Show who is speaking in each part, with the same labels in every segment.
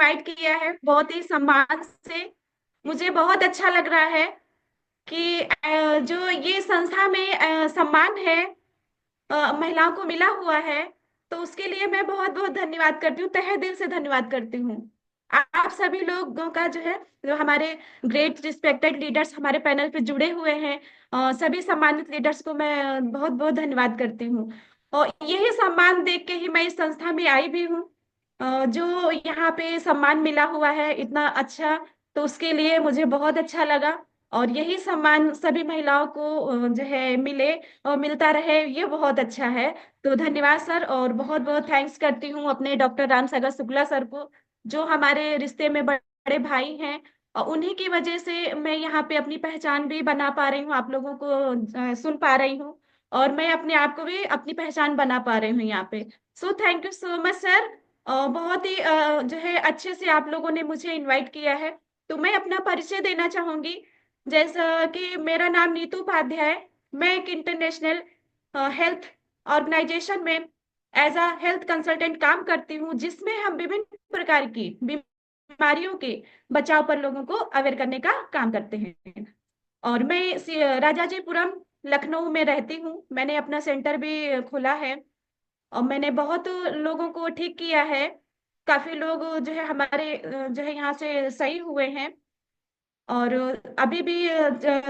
Speaker 1: Invite किया है बहुत ही सम्मान से। मुझे बहुत अच्छा लग रहा है कि जो ये संस्था में सम्मान है महिलाओं को मिला हुआ है। तो उसके लिए मैं बहुत बहुत धन्यवाद करती हूँ, तहे दिल से धन्यवाद करती हूँ। आप सभी लोगों का जो है, जो हमारे ग्रेट रिस्पेक्टेड लीडर्स हमारे पैनल पे जुड़े हुए हैं, सभी सम्मानित लीडर्स को मैं बहुत बहुत धन्यवाद करती हूँ। और यही सम्मान देख के ही मैं इस संस्था में आई भी हूँ। जो यहाँ पे सम्मान मिला हुआ है इतना अच्छा, तो उसके लिए मुझे बहुत अच्छा लगा। और यही सम्मान सभी महिलाओं को जो है मिले और मिलता रहे, ये बहुत अच्छा है। तो धन्यवाद सर, और बहुत बहुत थैंक्स करती हूँ अपने डॉक्टर राम सागर शुक्ला सर को, जो हमारे रिश्ते में बड़े भाई हैं। और उन्हीं की वजह से मैं यहाँ पे अपनी पहचान भी बना पा रही हूँ, आप लोगों को सुन पा रही हूँ, और मैं अपने आप को भी अपनी पहचान बना पा रही हूँ यहाँ पे। So thank you so much sir. बहुत ही जो है अच्छे से आप लोगों ने मुझे इनवाइट किया है। तो मैं अपना परिचय देना चाहूंगी। जैसा कि मेरा नाम नीतू उपाध्याय है। मैं एक इंटरनेशनल हेल्थ ऑर्गेनाइजेशन में एज अ हेल्थ कंसल्टेंट काम करती हूँ, जिसमें हम विभिन्न प्रकार की बीमारियों के बचाव पर लोगों को अवेयर करने का काम करते हैं। और मैं राजाजीपुरम लखनऊ में रहती हूँ। मैंने अपना सेंटर भी खोला है और मैंने बहुत लोगों को ठीक किया है। काफी लोग जो है हमारे जो है यहाँ से सही हुए हैं। और अभी भी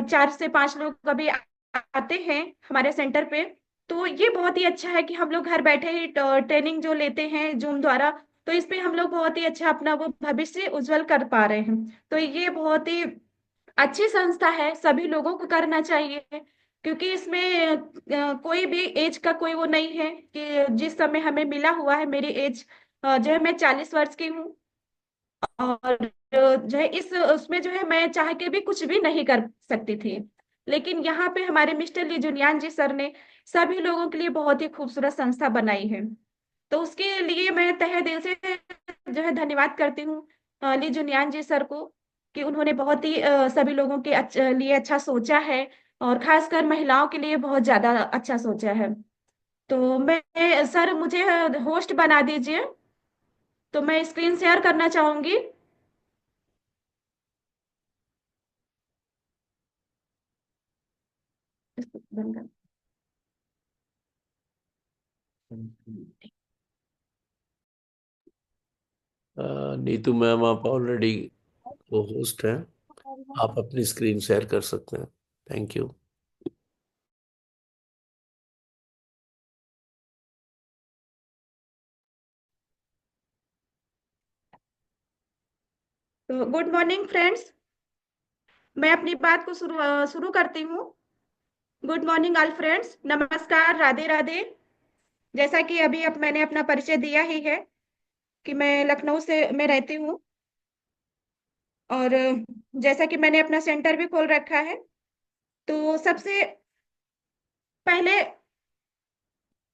Speaker 1: 4 से 5 लोग अभी आते हैं हमारे सेंटर पे। तो ये बहुत ही अच्छा है कि हम लोग घर बैठे ही ट्रेनिंग जो लेते हैं जूम द्वारा, तो इस पे हम लोग बहुत ही अच्छा अपना वो भविष्य उज्जवल कर पा रहे हैं। तो ये बहुत ही अच्छी संस्था है, सभी लोगों को करना चाहिए। क्योंकि इसमें कोई भी एज का कोई वो नहीं है कि जिस समय हमें मिला हुआ है, मेरी एज जो है मैं 40 वर्ष की हूँ। और जो है इस उसमें जो है मैं चाह के भी कुछ भी नहीं कर सकती थी। लेकिन यहाँ पे हमारे मिस्टर ली जुनियान जी सर ने सभी लोगों के लिए बहुत ही खूबसूरत संस्था बनाई है। तो उसके लिए मैं तहे दिल से जो है धन्यवाद करती हूँ ली जुनियान जी सर को, कि उन्होंने बहुत ही सभी लोगों के लिए अच्छा सोचा है, और खासकर महिलाओं के लिए बहुत ज्यादा अच्छा सोचा है। तो मैं सर मुझे होस्ट बना दीजिए, तो मैं स्क्रीन शेयर करना चाहूंगी। इसको बंद कर।
Speaker 2: नीतू मैम, आप ऑलरेडी वो होस्ट हैं। आप अपनी स्क्रीन शेयर कर सकते हैं। Thank you.
Speaker 1: तो गुड मॉर्निंग फ्रेंड्स, मैं अपनी बात को शुरू करती हूँ। गुड मॉर्निंग ऑल फ्रेंड्स, नमस्कार, राधे राधे। जैसा कि अभी अब मैंने अपना परिचय दिया ही है कि मैं लखनऊ से मैं रहती हूँ। और जैसा कि मैंने अपना सेंटर भी खोल रखा है, तो सबसे पहले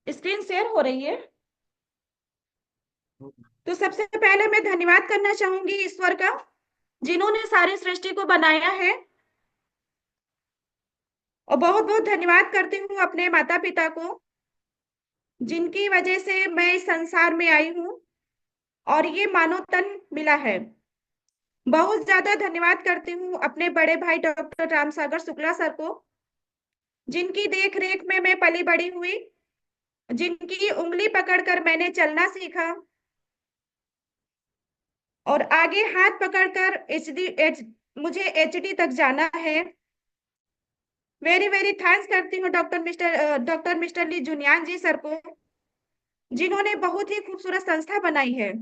Speaker 1: स्क्रीन शेयर हो रही है। तो सबसे पहले मैं धन्यवाद करना चाहूंगी ईश्वर का, जिन्होंने सारी सृष्टि को बनाया है। और बहुत बहुत धन्यवाद करती हूँ अपने माता पिता को, जिनकी वजह से मैं इस संसार में आई हूँ और ये मानव तन मिला है। बहुत ज्यादा धन्यवाद करती हूँ अपने बड़े भाई डॉक्टर रामसागर शुक्ला सर को, जिनकी देख रेख में मैं पली बड़ी हुई, जिनकी उंगली पकड़कर मैंने चलना सीखा, और आगे हाथ पकड़कर मुझे एचडी तक जाना है। वेरी वेरी थैंक्स करती हूँ डॉक्टर मिस्टर ली जुनियान जी सर को, जिन्होंने बहुत ही खूबसूरत संस्था बनाई है।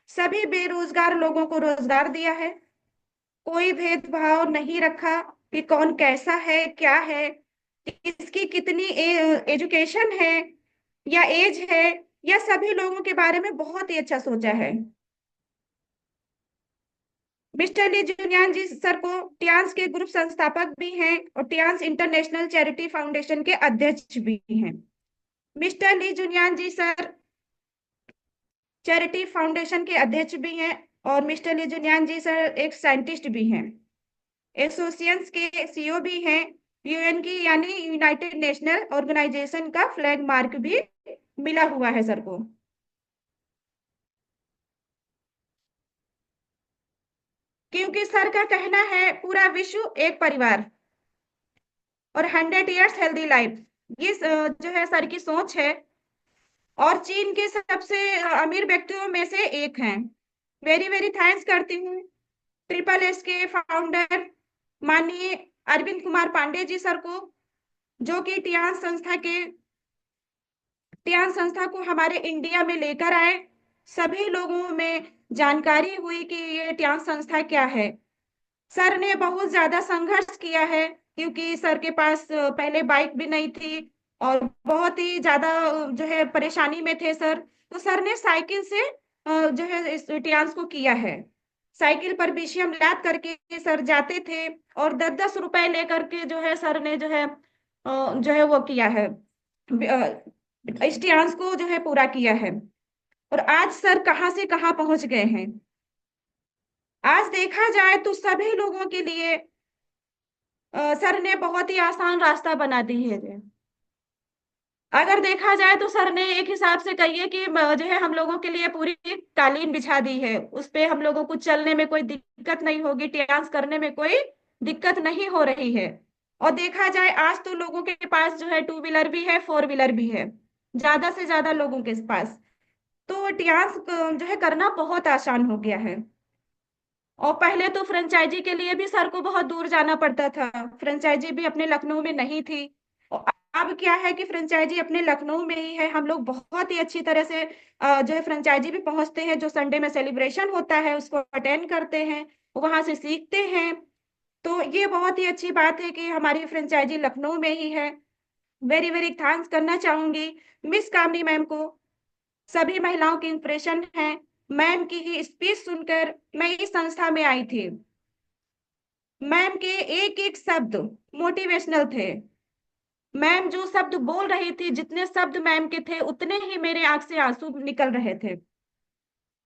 Speaker 1: सभी बेरोजगार लोगों को रोजगार दिया है, कोई भेदभाव नहीं रखा कि कौन कैसा है क्या है, इसकी कितनी एजुकेशन है या एज है, या सभी लोगों के बारे में बहुत ही अच्छा सोचा है। मिस्टर ली जुनियान जी सर को टियांस के ग्रुप संस्थापक भी हैं और टियांस इंटरनेशनल चैरिटी फाउंडेशन के अध्यक्ष भी हैं। मिस्टर ली जुनियान जी सर चैरिटी फाउंडेशन के अध्यक्ष भी हैं, और मिस्टर ली जुनियान जी सर एक साइंटिस्ट भी हैं, एसोसिएशंस के सीईओ भी हैं। यूएन की यानी यूनाइटेड नेशनल ऑर्गेनाइजेशन का फ्लैग मार्क भी मिला हुआ है सर को। क्योंकि सर का कहना है पूरा विश्व एक परिवार और 100 इयर्स हेल्दी लाइफ, ये जो है सर की सोच है। और चीन के सबसे अमीर व्यक्तियों में से एक हैं। वेरी वेरी थैंक्स करती हूँ ट्रिपल एस के फाउंडर माननीय अरविंद कुमार पांडे जी सर को, जो कि टियान संस्था को हमारे इंडिया में लेकर आए। सभी लोगों में जानकारी हुई कि ये टियान संस्था क्या है। सर ने बहुत ज्यादा संघर्ष किया है, क्योंकि सर के पास पहले बाइक भी नहीं थी और बहुत ही ज्यादा जो है परेशानी में थे सर। तो सर ने साइकिल से जो है इस टियान्स को किया है। साइकिल पर बीसीएम लाद करके सर जाते थे और 10-10 रुपए लेकर के जो है सर ने जो है वो किया है, इस टियान्स को जो है पूरा किया है। और आज सर कहाँ से कहाँ पहुंच गए हैं। आज देखा जाए तो सभी लोगों के लिए सर ने बहुत ही आसान रास्ता बना दी है। अगर देखा जाए तो सर ने एक हिसाब से कहिए कि जो है हम लोगों के लिए पूरी कालीन बिछा दी है, उस पे हम लोगों को चलने में कोई दिक्कत नहीं होगी, डांस करने में कोई दिक्कत नहीं हो रही है। और देखा जाए आज तो लोगों के पास जो है 2 व्हीलर भी है, 4 व्हीलर भी है, ज्यादा से ज्यादा लोगों के पास। तो डांस जो है करना बहुत आसान हो गया है। और पहले तो फ्रेंचाइजी के लिए भी सर को बहुत दूर जाना पड़ता था, फ्रेंचाइजी भी अपने लखनऊ में नहीं थी। और अब क्या है कि फ्रेंचाइजी अपने लखनऊ में ही है। हम लोग बहुत ही अच्छी तरह से जो है फ्रेंचाइजी भी पहुंचते हैं, जो संडे में सेलिब्रेशन होता है उसको अटेंड करते हैं, वहां से सीखते हैं। तो ये बहुत ही अच्छी बात है कि हमारी फ्रेंचाइजी लखनऊ में ही है। वेरी वेरी थैंक्स करना चाहूंगी मिस कामनी मैम को। सभी महिलाओं की इंप्रेशन है। मैम की ही स्पीच सुनकर मैं इस संस्था में आई थी। मैम के एक एक शब्द मोटिवेशनल थे। मैम जो शब्द बोल रही थी, जितने शब्द मैम के थे उतने ही मेरे आंख से आंसू निकल रहे थे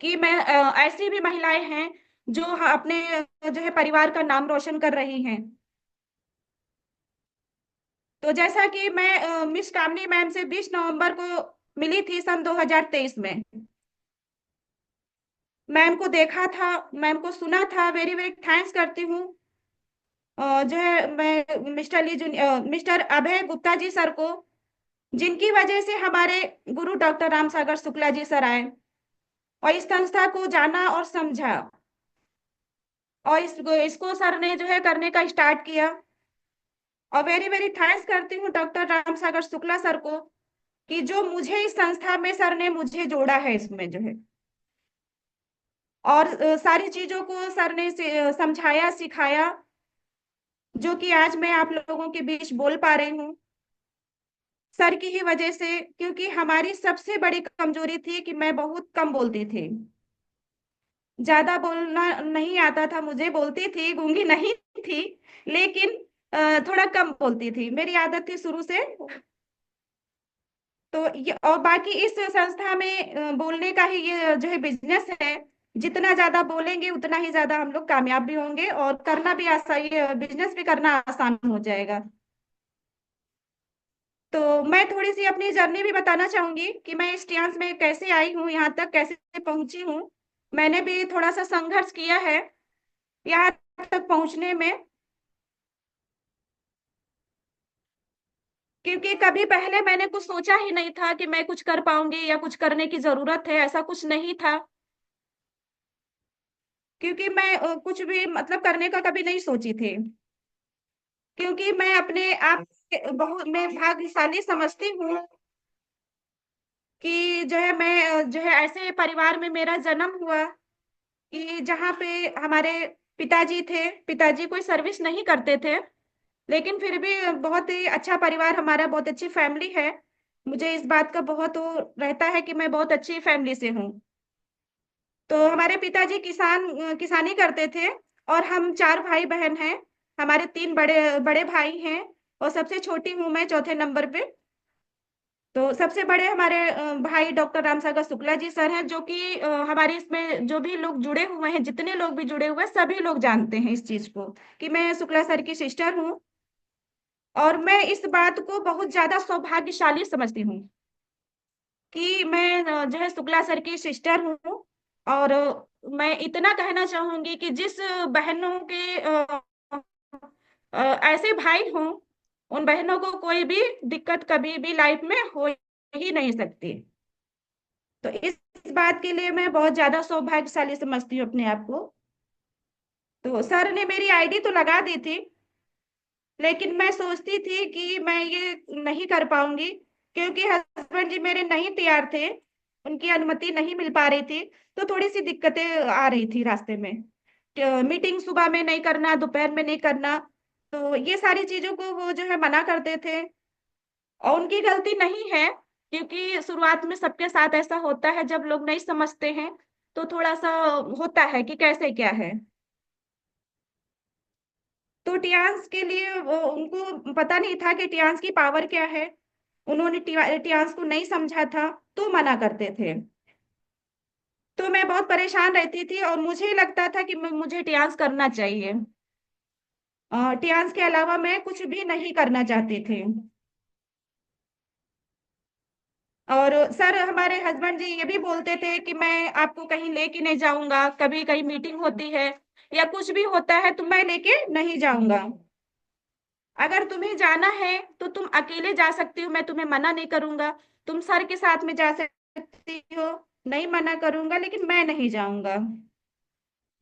Speaker 1: कि मैं ऐसी भी महिलाएं हैं जो अपने जो है परिवार का नाम रोशन कर रही हैं। तो जैसा कि मैं मिस कामनी मैम से 20 नवंबर को मिली थी सन 2023 में, मैम को देखा था, मैम को सुना था। वेरी वेरी थैंक्स करती हूँ जो है मैं मिस्टर अभय गुप्ता जी सर को, जिनकी वजह से हमारे गुरु डॉक्टर राम सागर शुक्ला जी सर आए और इस संस्था को जाना और समझा। और इसको सर ने जो है करने का स्टार्ट किया। और वेरी वेरी थैंक्स करती हूँ डॉक्टर राम सागर शुक्ला सर को, कि जो मुझे इस संस्था में सर ने मुझे जोड़ा है इसमें जो है। और सारी चीजों को सर ने समझाया सिखाया, जो कि आज मैं आप लोगों के बीच बोल पा रही हूँ सर की ही वजह से। क्योंकि हमारी सबसे बड़ी कमजोरी थी कि मैं बहुत कम बोलती थी, ज्यादा बोलना नहीं आता था मुझे, बोलती थी, गूंगी नहीं थी, लेकिन थोड़ा कम बोलती थी, मेरी आदत थी शुरू से। तो ये और बाकी इस संस्था में बोलने का ही ये जो है बिजनेस है। जितना ज्यादा बोलेंगे उतना ही ज्यादा हम लोग कामयाब भी होंगे और करना भी आसान, ये बिजनेस भी करना आसान हो जाएगा। तो मैं थोड़ी सी अपनी जर्नी भी बताना चाहूंगी कि मैं इस डांस में कैसे आई हूँ, यहाँ तक कैसे पहुंची हूँ। मैंने भी थोड़ा सा संघर्ष किया है यहाँ तक पहुंचने में, क्योंकि कभी पहले मैंने कुछ सोचा ही नहीं था कि मैं कुछ कर पाऊंगी या कुछ करने की जरूरत है, ऐसा कुछ नहीं था। क्योंकि मैं कुछ भी मतलब करने का कभी नहीं सोची थी, क्योंकि मैं अपने आप बहुत मैं भाग्यशाली समझती हूँ कि जो है मैं जो है ऐसे परिवार में मेरा जन्म हुआ कि जहाँ पे हमारे पिताजी थे। पिताजी कोई सर्विस नहीं करते थे, लेकिन फिर भी बहुत ही अच्छा परिवार हमारा, बहुत अच्छी फैमिली है। मुझे इस बात का बहुत वो रहता है कि मैं बहुत अच्छी फैमिली से हूँ। तो हमारे पिताजी किसानी करते थे और हम 4 भाई बहन हैं। हमारे 3 बड़े बड़े भाई हैं और सबसे छोटी हूँ मैं, चौथे नंबर पे। तो सबसे बड़े हमारे भाई डॉक्टर रामसागर शुक्ला जी सर हैं, जो कि हमारे इसमें जो भी लोग जुड़े हुए हैं, जितने लोग भी जुड़े हुए हैं, सभी लोग जानते हैं इस चीज को कि मैं शुक्ला सर की सिस्टर हूँ। और मैं इस बात को बहुत ज्यादा सौभाग्यशाली समझती हूँ कि मैं जो है शुक्ला सर की सिस्टर हूँ। और मैं इतना कहना चाहूंगी कि जिस बहनों के ऐसे भाई हों, उन बहनों को कोई भी दिक्कत कभी भी लाइफ में हो ही नहीं सकती। तो इस बात के लिए मैं बहुत ज्यादा सौभाग्यशाली समझती हूँ अपने आप को। तो सर ने मेरी आईडी तो लगा दी थी, लेकिन मैं सोचती थी कि मैं ये नहीं कर पाऊंगी, क्योंकि हस्बैंड जी मेरे नहीं तैयार थे, उनकी अनुमति नहीं मिल पा रही थी। तो थोड़ी सी दिक्कतें आ रही थी रास्ते में। मीटिंग सुबह में नहीं करना, दोपहर में नहीं करना, तो ये सारी चीजों को वो जो है मना करते थे। और उनकी गलती नहीं है, क्योंकि शुरुआत में सबके साथ ऐसा होता है, जब लोग नहीं समझते हैं तो थोड़ा सा होता है कि कैसे क्या है। तो टियान्स के लिए उनको पता नहीं था कि टियान्स की पावर क्या है। उन्होंने टियान्स को नहीं समझा था, तो मना करते थे। तो मैं बहुत परेशान रहती थी और मुझे लगता था कि मुझे टियान्स करना चाहिए। टियान्स के अलावा मैं कुछ भी नहीं करना चाहती थी। और सर हमारे हस्बैंड जी ये भी बोलते थे कि मैं आपको कहीं लेके नहीं जाऊंगा, कभी कहीं मीटिंग होती है या कुछ भी होता है तो मैं लेके नहीं जाऊंगा। अगर तुम्हें जाना है तो तुम अकेले जा सकती हो, मैं तुम्हें मना नहीं करूंगा। तुम सर के साथ में जा सकती हो, नहीं मना करूंगा, लेकिन मैं नहीं जाऊंगा।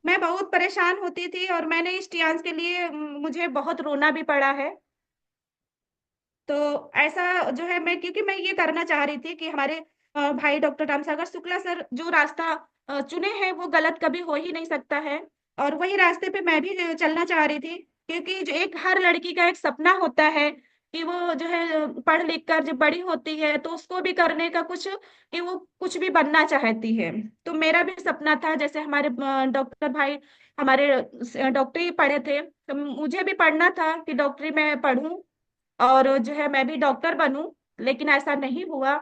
Speaker 1: मैं बहुत परेशान होती थी और मैंने इस टियान्स के लिए मुझे बहुत रोना भी पड़ा है। तो ऐसा जो है, मैं क्योंकि मैं ये करना चाह रही थी कि हमारे भाई डॉक्टर रामसागर शुक्ला सर जो रास्ता चुने हैं वो गलत कभी हो ही नहीं सकता है। और वही रास्ते पे मैं भी चलना चाह रही थी, क्योंकि जो एक हर लड़की का एक सपना होता है कि वो जो है पढ़ लिख कर जब बड़ी होती है तो उसको भी करने का कुछ, कि वो कुछ भी बनना चाहती है। तो मेरा भी सपना था, जैसे हमारे डॉक्टर भाई हमारे डॉक्टरी पढ़े थे, तो मुझे भी पढ़ना था कि डॉक्टरी में पढूं और जो है मैं भी डॉक्टर बनूं। लेकिन ऐसा नहीं हुआ।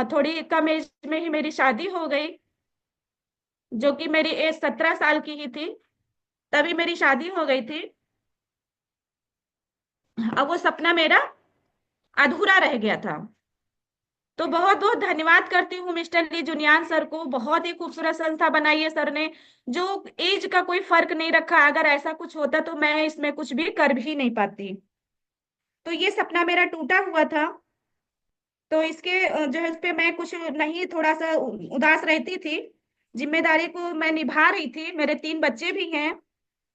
Speaker 1: थोड़ी कम एज में ही मेरी शादी हो गई, जो कि मेरी एज 17 साल की ही थी, तभी मेरी शादी हो गई थी। अब वो सपना मेरा अधूरा रह गया था। तो बहुत बहुत धन्यवाद करती हूँ मिस्टर ली जुनियान सर को, बहुत ही खूबसूरत संस्था बनाई है सर ने, जो एज का कोई फर्क नहीं रखा। अगर ऐसा कुछ होता तो मैं इसमें कुछ भी कर भी नहीं पाती। तो ये सपना मेरा टूटा हुआ था। तो इसके जो है इस पे मैं कुछ नहीं, थोड़ा सा उदास रहती थी। जिम्मेदारी को मैं निभा रही थी, मेरे 3 बच्चे भी हैं।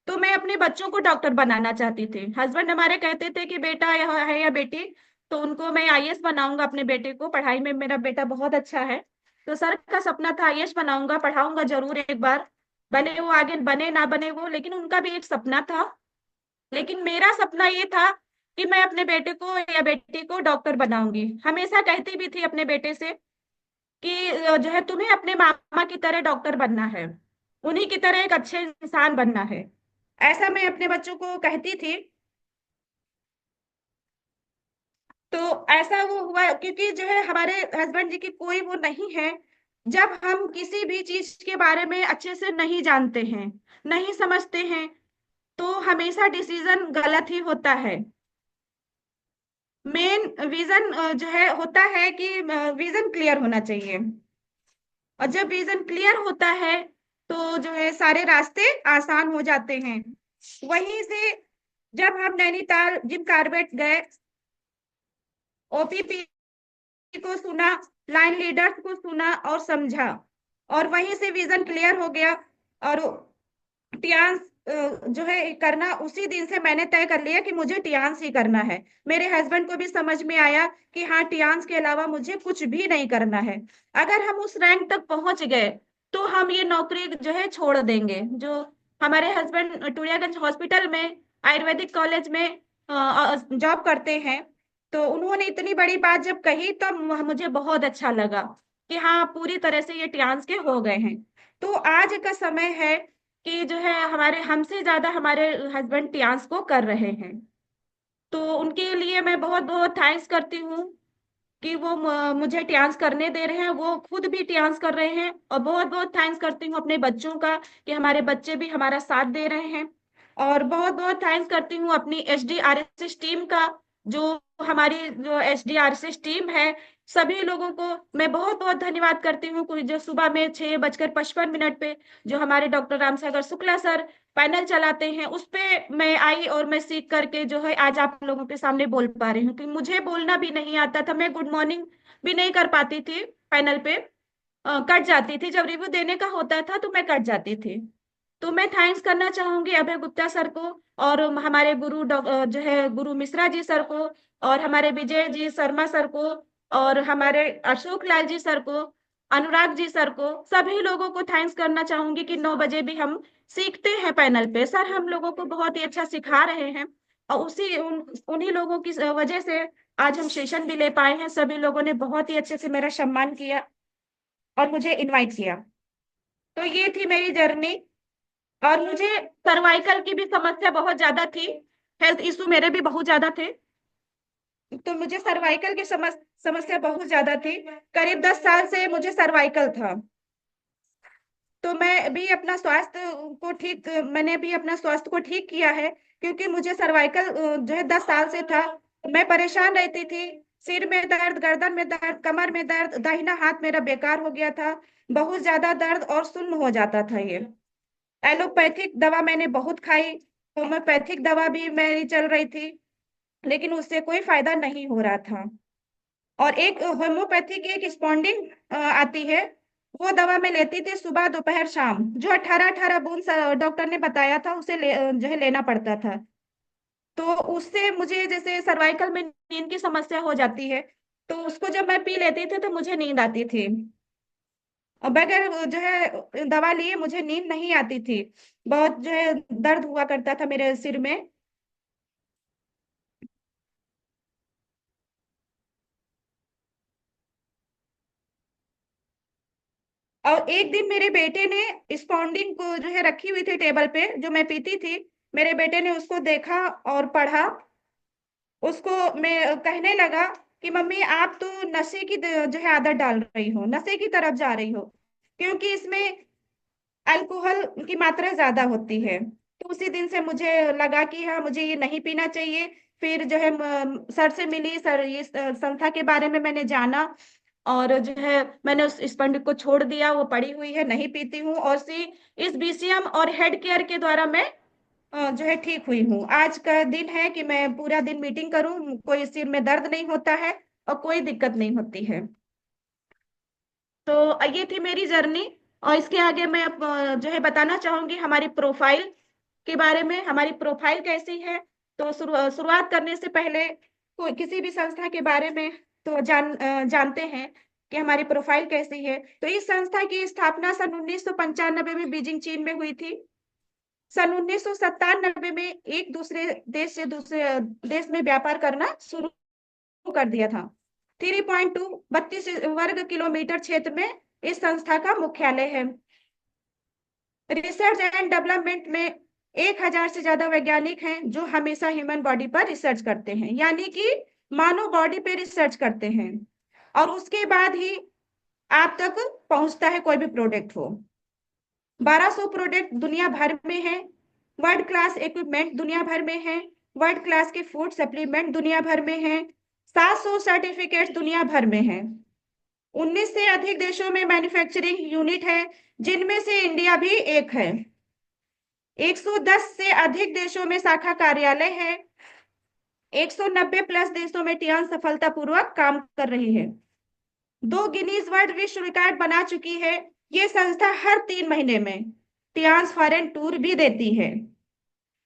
Speaker 1: तो मैं अपने बच्चों को डॉक्टर बनाना चाहती थी। हस्बैंड हमारे कहते थे कि बेटा यह है या बेटी, तो उनको मैं आईएएस बनाऊंगा, अपने बेटे को, पढ़ाई में मेरा बेटा बहुत अच्छा है। तो सर का सपना था आईएएस बनाऊंगा, पढ़ाऊंगा जरूर एक बार, बने वो आगे, बने ना बने वो, लेकिन उनका भी एक सपना था। लेकिन मेरा सपना ये था कि मैं अपने बेटे को या बेटी को डॉक्टर बनाऊंगी। हमेशा कहती भी थी अपने बेटे से कि जो है तुम्हें अपने मामा की तरह डॉक्टर बनना है, उन्हीं की तरह एक अच्छे इंसान बनना है। ऐसा मैं अपने बच्चों को कहती थी। तो ऐसा वो हुआ, क्योंकि जो है हमारे हस्बैंड जी की कोई वो नहीं है। जब हम किसी भी चीज के बारे में अच्छे से नहीं जानते हैं, नहीं समझते हैं, तो हमेशा डिसीजन गलत ही होता है। मेन विजन जो है होता है कि विजन क्लियर होना चाहिए। और जब विजन क्लियर होता है तो जो है सारे रास्ते आसान हो जाते हैं। वहीं से जब हम नैनीताल जिम कार्बेट गए, ओपीपी को सुना, लाइन लीडर्स को सुना और समझा, और वहीं से विजन क्लियर हो गया। और टियान्स जो है करना, उसी दिन से मैंने तय कर लिया कि मुझे टियान्स ही करना है। मेरे हस्बैंड को भी समझ में आया कि हाँ, टियान्स के अलावा मुझे कुछ भी नहीं करना है। अगर हम उस रैंक तक पहुंच गए तो हम ये नौकरी जो है छोड़ देंगे। जो हमारे हस्बैंड टूरियागंज हॉस्पिटल में, आयुर्वेदिक कॉलेज में जॉब करते हैं, तो उन्होंने इतनी बड़ी बात जब कही तो मुझे बहुत अच्छा लगा कि हाँ, पूरी तरह से ये टियान्स के हो गए हैं। तो आज का समय है कि जो है हमारे हमसे ज्यादा हमारे हस्बैंड टियान्स को कर रहे हैं। तो उनके लिए मैं बहुत बहुत थैंक्स करती हूँ कि वो मुझे टियान्स करने दे रहे हैं, वो खुद भी टियान्स कर रहे हैं। और बहुत बहुत थैंक्स करती हूँ अपने बच्चों का कि हमारे बच्चे भी हमारा साथ दे रहे हैं। और बहुत बहुत थैंक्स करती हूँ अपनी H D R S S team का, जो हमारी जो एसडीआरसी टीम है, सभी लोगों को मैं बहुत बहुत धन्यवाद करती हूँ। कोई जो सुबह में 6:55 पे जो हमारे doctor Ramsagar Shukla sir panel चलाते हैं, उस पे मैं आई और मैं सीख करके जो है आज आप लोगों के सामने बोल पा रही हूँ। कि मुझे बोलना भी नहीं आता था, मैं गुड मॉर्निंग भी नहीं कर पाती थी पैनल पे, कट जाती थी। जब रिव्यू देने का होता था तो मैं कट जाती थी। तो मैं थैंक्स करना चाहूंगी अभय गुप्ता सर को, और हमारे जो है गुरु मिश्रा जी सर को, और हमारे विजय जी शर्मा सर को, और हमारे अशोक लाल जी सर को, अनुराग जी सर को, सभी लोगों को थैंक्स करना चाहूंगी कि 9 बजे भी हम सीखते हैं पैनल पे। सर हम लोगों को बहुत ही अच्छा सिखा रहे हैं, और उन्हीं लोगों की वजह से आज हम सेशन भी ले पाए हैं। सभी लोगों ने बहुत ही अच्छे से मेरा सम्मान किया और मुझे इनवाइट किया। तो ये थी मेरी जर्नी। और मुझे सर्वाइकल की भी समस्या बहुत ज्यादा थी, हेल्थ इशू मेरे भी बहुत ज्यादा थे। तो मुझे सर्वाइकल की समस्या बहुत ज्यादा थी। करीब 10 साल से मुझे सर्वाइकल था। तो मैंने भी अपना स्वास्थ्य को ठीक किया है, क्योंकि मुझे सर्वाइकल जो है 10 साल से था। मैं परेशान रहती थी, सिर में दर्द, गर्दन में दर्द, कमर में दर्द, दाहिना हाथ मेरा बेकार हो गया था, बहुत ज्यादा दर्द और सुन्न हो जाता था ये। एलोपैथिक दवा मैंने बहुत खाई, होम्योपैथिक दवा भी मेरी चल रही थी, लेकिन उससे कोई फायदा नहीं हो रहा था। और एक होम्योपैथिक एक स्पॉन्डिंग आती है, वो दवा मैं लेती थी सुबह दोपहर शाम, जो 18-18 बूंद डॉक्टर ने बताया था, जो है लेना पड़ता था। तो उससे मुझे जैसे सर्वाइकल में नींद की समस्या हो जाती है, तो उसको जब मैं पी लेती थी तो मुझे नींद आती थी। और बगैर जो है दवा लिए मुझे नींद नहीं आती थी, बहुत जो है दर्द हुआ करता था मेरे सिर में। और एक दिन मेरे बेटे ने स्पॉन्डिंग को जो है रखी हुई थी टेबल पे, जो मैं पीती थी, मेरे बेटे ने उसको देखा और पढ़ा। उसको मैं कहने लगा कि मम्मी आप तो नशे की जो है आदत डाल रही हो, नशे की तरफ जा रही हो, क्योंकि इसमें अल्कोहल की मात्रा ज्यादा होती है। तो उसी दिन से मुझे लगा कि हाँ मुझे ये नहीं पीना चाहिए। फिर जो है सर से मिली, सर ये संस्था के बारे में मैंने जाना, और जो है मैंने उस स्पंज को छोड़ दिया, वो पड़ी हुई है, नहीं पीती हूँ। और इस बीसीएम और हेड केयर के द्वारा मैं जो है ठीक हुई हूँ। आज का दिन है कि मैं पूरा दिन मीटिंग करूँ, कोई सिर में दर्द नहीं होता है और कोई दिक्कत नहीं होती है। तो ये थी मेरी जर्नी। और इसके आगे मैं जो है बताना चाहूंगी हमारी प्रोफाइल के बारे में, हमारी प्रोफाइल कैसी है। तो शुरुआत करने से पहले कोई किसी भी संस्था के बारे में तो जानते हैं कि हमारी प्रोफाइल कैसी है। तो इस संस्था की स्थापना सन 1995 में बीजिंग चीन में हुई थी। सन 1997 में एक दूसरे देश से दूसरे देश में व्यापार करना शुरू कर दिया था। 3.32 वर्ग किलोमीटर क्षेत्र में इस संस्था का मुख्यालय है। रिसर्च एंड डेवलपमेंट में 1,000 से ज्यादा वैज्ञानिक हैं जो हमेशा ह्यूमन बॉडी पर रिसर्च करते हैं, यानी कि मानव बॉडी पे रिसर्च करते हैं, और उसके बाद ही आप तक पहुंचता है कोई भी प्रोडक्ट हो। 1,200 प्रोडक्ट दुनिया भर में है, वर्ल्ड क्लास इक्विपमेंट दुनिया भर में है, वर्ल्ड क्लास के फूड सप्लीमेंट दुनिया भर में है, 700 सर्टिफिकेट दुनिया भर में है, 19 से अधिक देशों में मैन्युफैक्चरिंग यूनिट है, जिनमें से इंडिया भी एक है। 110 से अधिक देशों में शाखा कार्यालय है। 190 प्लस देशों में टियान सफलतापूर्वक काम कर रही है। 2 गिनीज वर्ल्ड विश्व रिकॉर्ड बना चुकी है। ये संस्था हर 3 महीने में टियान्स फॉरेन टूर भी देती है।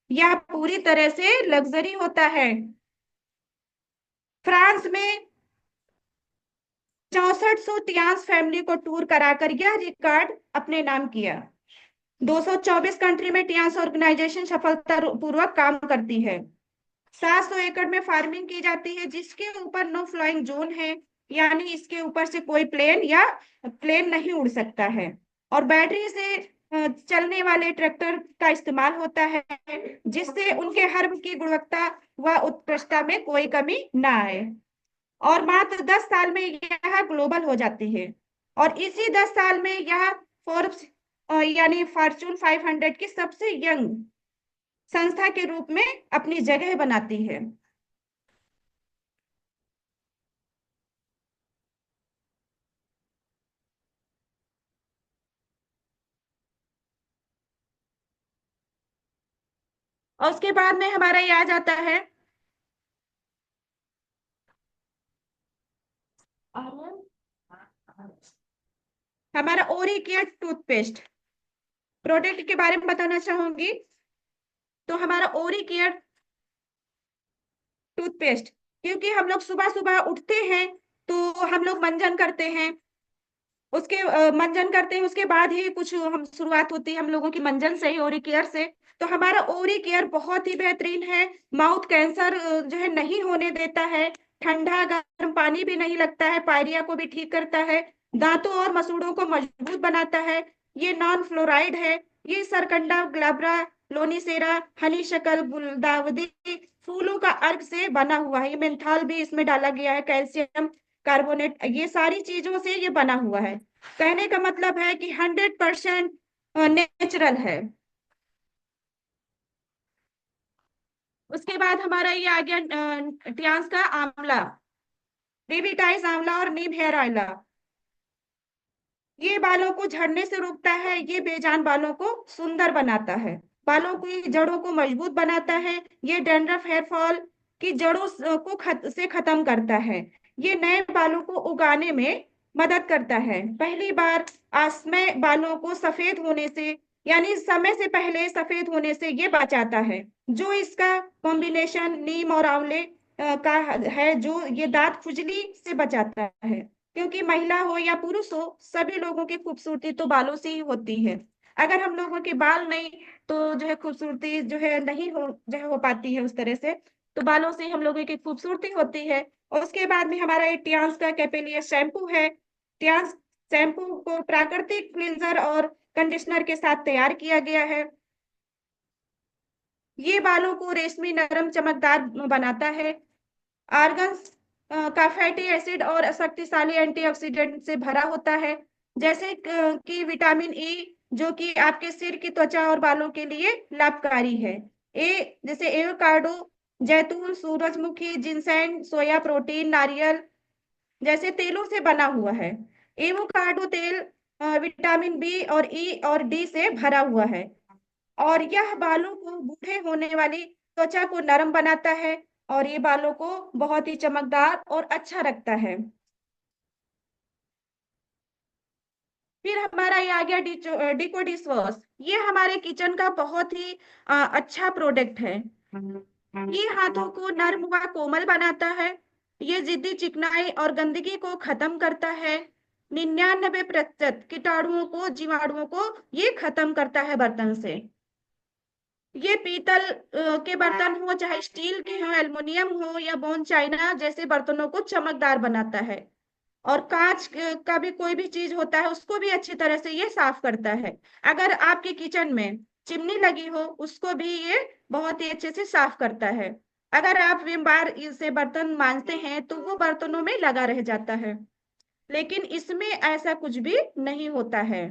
Speaker 1: यह पूरी तरह से लग्जरी होता है। फ्रांस में 6400 टियान्स फैमिली को टूर कराकर यह रिकॉर्ड अपने नाम किया। 224 कंट्री में टियान्स ऑर्गेनाइजेशन सफलतापूर्वक काम करती है। 700 एकड़ में फार्मिंग की जाती है, जिसके ऊपर नो फ्लाइंग जोन है, यानी इसके ऊपर से कोई प्लेन नहीं उड़ सकता है। और बैटरी से चलने वाले ट्रैक्टर का इस्तेमाल होता है, जिससे उनके हर्ब की गुणवत्ता व उत्कृष्टता में कोई कमी ना आए। और मात्र 10 साल में यह ग्लोबल हो जाती है, और इसी 10 साल में यह फोर्ब्स यानी फॉर्चून 500 की सबसे यंग संस्था के रूप में अपनी जगह बनाती है। और उसके बाद में हमारा ये आ जाता है हमारा ओरी केयर टूथपेस्ट। प्रोडक्ट के बारे में बताना चाहूंगी, तो हमारा ओरी केयर टूथपेस्ट, क्योंकि हम लोग सुबह सुबह उठते हैं तो हम लोग मंजन करते हैं, उसके मंजन करते हैं, उसके बाद ही कुछ हम शुरुआत होती है हम लोगों की मंजन से ही, ओरी केयर से। तो हमारा ओरी केयर बहुत ही बेहतरीन है। माउथ कैंसर जो है नहीं होने देता है, ठंडा गर्म पानी भी नहीं लगता है, पायरिया को भी ठीक करता है, दांतों और मसूड़ों को मजबूत बनाता है। ये नॉन फ्लोराइड है। ये सरकंडा, ग्लाब्रा, लोनीसेरा, हनी शकल, गुलदाउदी फूलों का अर्क से बना हुआ है। ये मेंथॉल भी इसमें डाला गया है, कैल्शियम कार्बोनेट, ये सारी चीजों से ये बना हुआ है। कहने का मतलब है कि 100% नेचुरल है। उसके बाद हमारा ये आ गया टियान्स का आंवला, बेबीटाइस आंवला और नीम हेयर ऑयल। ये बालों को झड़ने से रोकता है, ये बेजान बालों को सुंदर बनाता है, बालों की जड़ों को मजबूत बनाता है, ये डैंड्रफ हेयर फॉल की जड़ों को से खत्म करता है, ये नए बालों को उगाने में मदद करता है। पहली बार आस्मे बालों को सफेद होने से, यानी समय से पहले सफेद होने से ये बचाता है। जो इसका कॉम्बिनेशन नीम और आंवले का है, जो ये दांत खुजली से बचाता है, क्योंकि महिला हो या पुरुष हो, सभी लोगों की खूबसूरती तो बालों से ही होती है। अगर हम लोगों के बाल नहीं, तो जो है खूबसूरती जो है नहीं हो, जो है हो पाती है उस तरह से। तो बालों से हम लोगों की खूबसूरती होती है। और उसके बाद में हमारा ये टियान्स का कैपेलिया शैम्पू है। टियान्स शैम्पू को प्राकृतिक क्लींजर और कंडीशनर के साथ तैयार किया गया है। ये बालों को रेशमी नरम चमकदार बनाता है। आर्गन का फैटी एसिड और शक्तिशाली एंटीऑक्सीडेंट से भरा होता है, जैसे कि विटामिन ई, जो कि आपके सिर की त्वचा और बालों के लिए लाभकारी है। ए जैसे एवोकाडो, जैतून, सूरजमुखी, जिनसैंग, सोया प्रोटीन, नारियल जैसे तेलों से बना हुआ है। एवोकाडो तेल विटामिन बी और ई और डी से भरा हुआ है, और यह बालों को बूढ़े होने वाली त्वचा को नरम बनाता है, और ये बालों को बहुत ही चमकदार और अच्छा रखता है। फिर हमारा ये आ गया डिको डिश वॉश। ये हमारे किचन का बहुत ही अच्छा प्रोडक्ट है। ये हाथों को नर्म व कोमल बनाता है, ये जिद्दी चिकनाई और गंदगी को खत्म करता है। 99% कीटाणुओं को, जीवाणुओं को ये खत्म करता है बर्तन से। ये पीतल के बर्तन हो, चाहे स्टील के हो, एल्युमिनियम हो या बोन चाइना जैसे बर्तनों को चमकदार बनाता है। और कांच का भी कोई भी चीज होता है, उसको भी अच्छी तरह से ये साफ करता है। अगर आपके किचन में चिमनी लगी हो, उसको भी ये बहुत ही अच्छे से साफ करता है। अगर आप विम बार से बर्तन मांजते हैं तो वो बर्तनों में लगा रह जाता है, लेकिन इसमें ऐसा कुछ भी नहीं होता है।